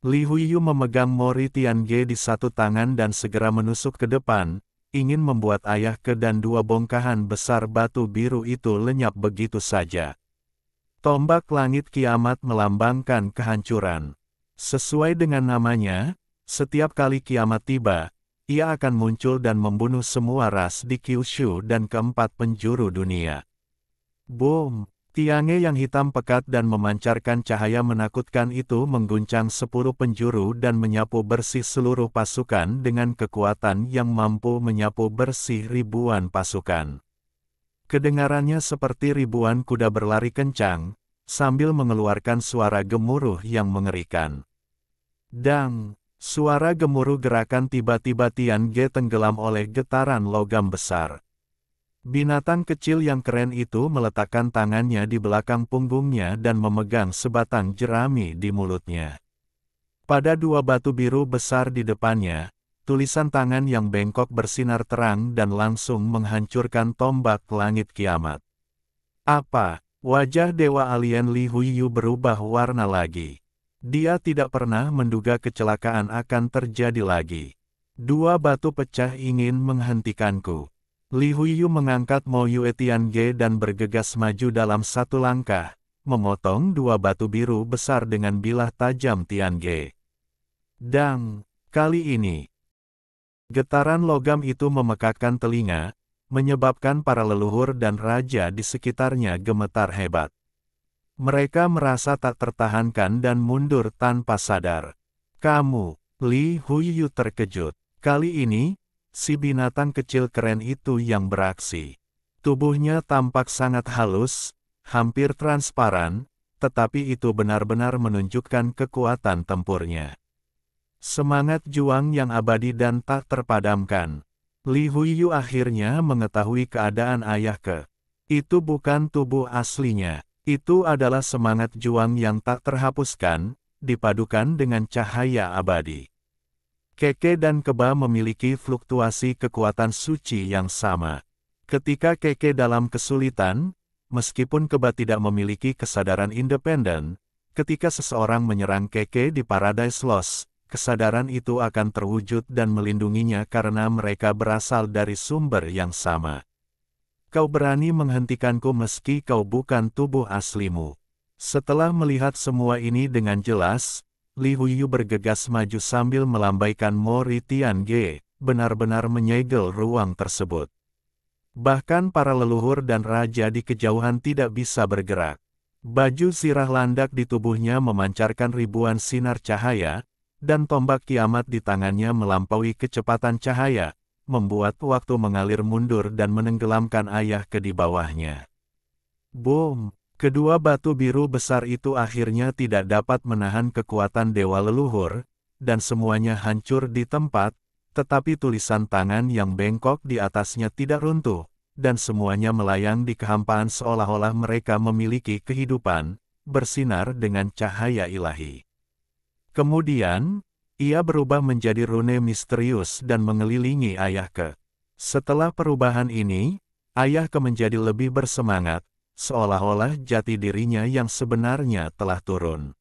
Li Huiyu memegang Mori Tiange di satu tangan dan segera menusuk ke depan, ingin membuat Ayah Ke dan dua bongkahan besar batu biru itu lenyap begitu saja. Tombak langit kiamat melambangkan kehancuran. Sesuai dengan namanya, setiap kali kiamat tiba, ia akan muncul dan membunuh semua ras di Kyushu dan keempat penjuru dunia. Boom! Tiange yang hitam pekat dan memancarkan cahaya menakutkan itu mengguncang 10 penjuru dan menyapu bersih seluruh pasukan dengan kekuatan yang mampu menyapu bersih ribuan pasukan. Kedengarannya seperti ribuan kuda berlari kencang, sambil mengeluarkan suara gemuruh yang mengerikan. Dang! Suara gemuruh gerakan tiba-tiba Tiange tenggelam oleh getaran logam besar. Binatang kecil yang keren itu meletakkan tangannya di belakang punggungnya dan memegang sebatang jerami di mulutnya. Pada dua batu biru besar di depannya, tulisan tangan yang bengkok bersinar terang dan langsung menghancurkan tombak langit kiamat. Apa? Wajah dewa alien Li Huiyu berubah warna lagi. Dia tidak pernah menduga kecelakaan akan terjadi lagi. Dua batu pecah ingin menghentikanku. Li Huiyu mengangkat Mo Yue Tiange dan bergegas maju dalam satu langkah, memotong dua batu biru besar dengan bilah tajam Tiange. Dang! Kali ini, getaran logam itu memekakkan telinga, menyebabkan para leluhur dan raja di sekitarnya gemetar hebat. Mereka merasa tak tertahankan dan mundur tanpa sadar. Kamu, Li Huiyu terkejut. Kali ini, si binatang kecil keren itu yang beraksi. Tubuhnya tampak sangat halus, hampir transparan, tetapi itu benar-benar menunjukkan kekuatan tempurnya. Semangat juang yang abadi dan tak terpadamkan. Li Huiyu akhirnya mengetahui keadaan ayah ke. Itu bukan tubuh aslinya. Itu adalah semangat juang yang tak terhapuskan, dipadukan dengan cahaya abadi. Keke dan Keba memiliki fluktuasi kekuatan suci yang sama. Ketika Keke dalam kesulitan, meskipun Keba tidak memiliki kesadaran independen, ketika seseorang menyerang Keke di Paradise Lost, kesadaran itu akan terwujud dan melindunginya karena mereka berasal dari sumber yang sama. Kau berani menghentikanku meski kau bukan tubuh aslimu. Setelah melihat semua ini dengan jelas, Li Huiyu bergegas maju sambil melambaikan Mo Ri Tiange, benar-benar menyegel ruang tersebut. Bahkan para leluhur dan raja di kejauhan tidak bisa bergerak. Baju zirah landak di tubuhnya memancarkan ribuan sinar cahaya, dan tombak kiamat di tangannya melampaui kecepatan cahaya, membuat waktu mengalir mundur dan menenggelamkan ayah ke di bawahnya. Boom! Kedua batu biru besar itu akhirnya tidak dapat menahan kekuatan dewa leluhur, dan semuanya hancur di tempat, tetapi tulisan tangan yang bengkok di atasnya tidak runtuh, dan semuanya melayang di kehampaan seolah-olah mereka memiliki kehidupan, bersinar dengan cahaya ilahi. Kemudian, ia berubah menjadi rune misterius dan mengelilingi ayah ke. Setelah perubahan ini, ayah ke menjadi lebih bersemangat, seolah-olah jati dirinya yang sebenarnya telah turun.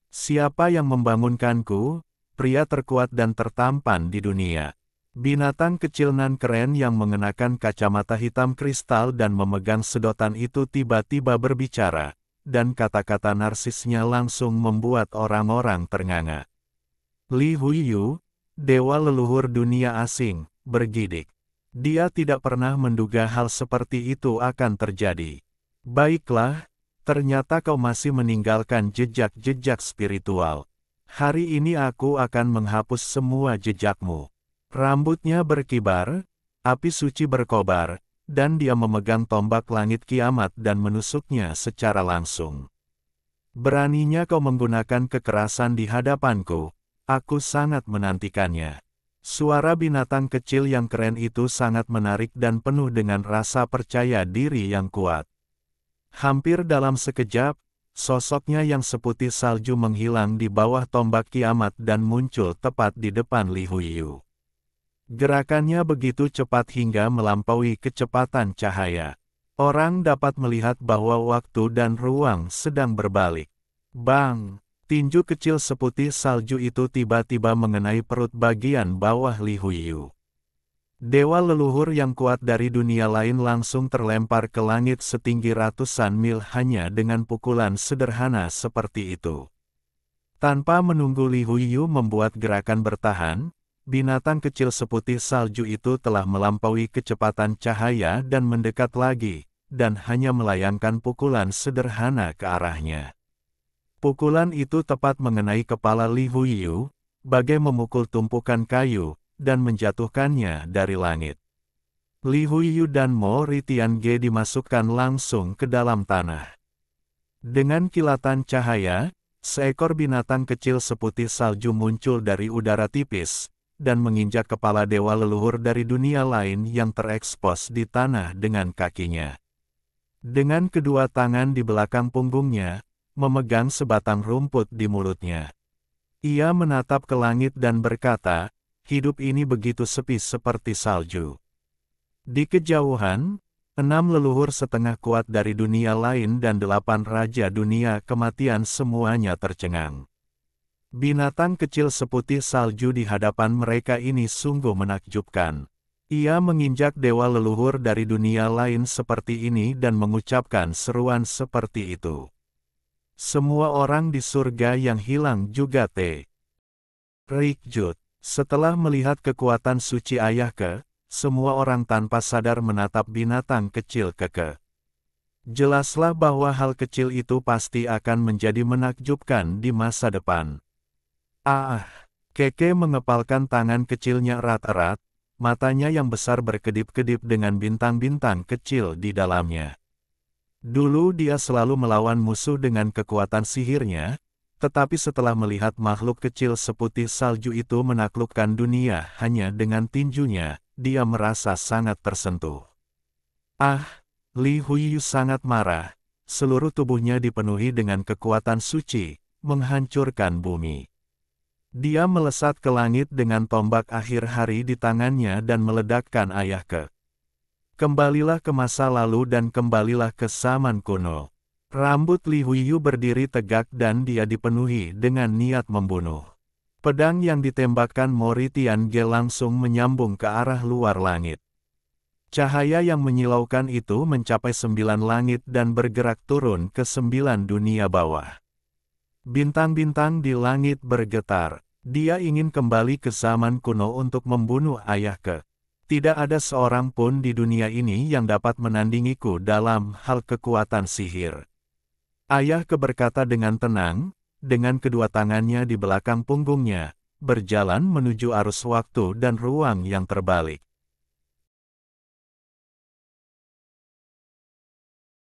Siapa yang membangunkanku? Pria terkuat dan tertampan di dunia. Binatang kecil nan keren yang mengenakan kacamata hitam kristal dan memegang sedotan itu tiba-tiba berbicara, dan kata-kata narsisnya langsung membuat orang-orang ternganga. Li Huiyu, dewa leluhur dunia asing, bergidik. Dia tidak pernah menduga hal seperti itu akan terjadi. Baiklah, ternyata kau masih meninggalkan jejak-jejak spiritual. Hari ini aku akan menghapus semua jejakmu. Rambutnya berkibar, api suci berkobar, dan dia memegang tombak langit kiamat dan menusuknya secara langsung. Beraninya kau menggunakan kekerasan di hadapanku, aku sangat menantikannya. Suara binatang kecil yang keren itu sangat menarik dan penuh dengan rasa percaya diri yang kuat. Hampir dalam sekejap, sosoknya yang seputih salju menghilang di bawah tombak kiamat dan muncul tepat di depan Li Huiyu. Gerakannya begitu cepat hingga melampaui kecepatan cahaya. Orang dapat melihat bahwa waktu dan ruang sedang berbalik. Bang! Tinju kecil seputih salju itu tiba-tiba mengenai perut bagian bawah Li Huiyu. Dewa leluhur yang kuat dari dunia lain langsung terlempar ke langit setinggi ratusan mil hanya dengan pukulan sederhana seperti itu. Tanpa menunggu Li Huiyu membuat gerakan bertahan, binatang kecil seputih salju itu telah melampaui kecepatan cahaya dan mendekat lagi, dan hanya melayangkan pukulan sederhana ke arahnya. Pukulan itu tepat mengenai kepala Li Huiyu, bagai memukul tumpukan kayu, dan menjatuhkannya dari langit. Li Huiyu dan Mo Ri Tiange dimasukkan langsung ke dalam tanah. Dengan kilatan cahaya, seekor binatang kecil seputih salju muncul dari udara tipis, dan menginjak kepala dewa leluhur dari dunia lain yang terekspos di tanah dengan kakinya. Dengan kedua tangan di belakang punggungnya, memegang sebatang rumput di mulutnya. Ia menatap ke langit dan berkata, hidup ini begitu sepi seperti salju. Di kejauhan, 6 leluhur setengah kuat dari dunia lain dan 8 raja dunia kematian semuanya tercengang. Binatang kecil seputih salju di hadapan mereka ini sungguh menakjubkan. Ia menginjak dewa leluhur dari dunia lain seperti ini dan mengucapkan seruan seperti itu. Semua orang di surga yang hilang juga terkejut. Setelah melihat kekuatan suci Ayahke, semua orang tanpa sadar menatap binatang kecil keke. Jelaslah bahwa hal kecil itu pasti akan menjadi menakjubkan di masa depan. Keke mengepalkan tangan kecilnya erat-erat, matanya yang besar berkedip-kedip dengan bintang-bintang kecil di dalamnya. Dulu dia selalu melawan musuh dengan kekuatan sihirnya, tetapi setelah melihat makhluk kecil seputih salju itu menaklukkan dunia hanya dengan tinjunya, dia merasa sangat tersentuh. Li Huiyu sangat marah. Seluruh tubuhnya dipenuhi dengan kekuatan suci, menghancurkan bumi. Dia melesat ke langit dengan tombak akhir hari di tangannya dan meledakkan Ayahke. Kembalilah ke masa lalu dan kembalilah ke zaman kuno. Rambut Li Huiyu berdiri tegak dan dia dipenuhi dengan niat membunuh. Pedang yang ditembakkan Mori Tiange langsung menyambung ke arah luar langit. Cahaya yang menyilaukan itu mencapai 9 langit dan bergerak turun ke 9 dunia bawah. Bintang-bintang di langit bergetar. Dia ingin kembali ke zaman kuno untuk membunuh Ayahke. Tidak ada seorang pun di dunia ini yang dapat menandingiku dalam hal kekuatan sihir. Ayahke berkata dengan tenang, dengan kedua tangannya di belakang punggungnya, berjalan menuju arus waktu dan ruang yang terbalik.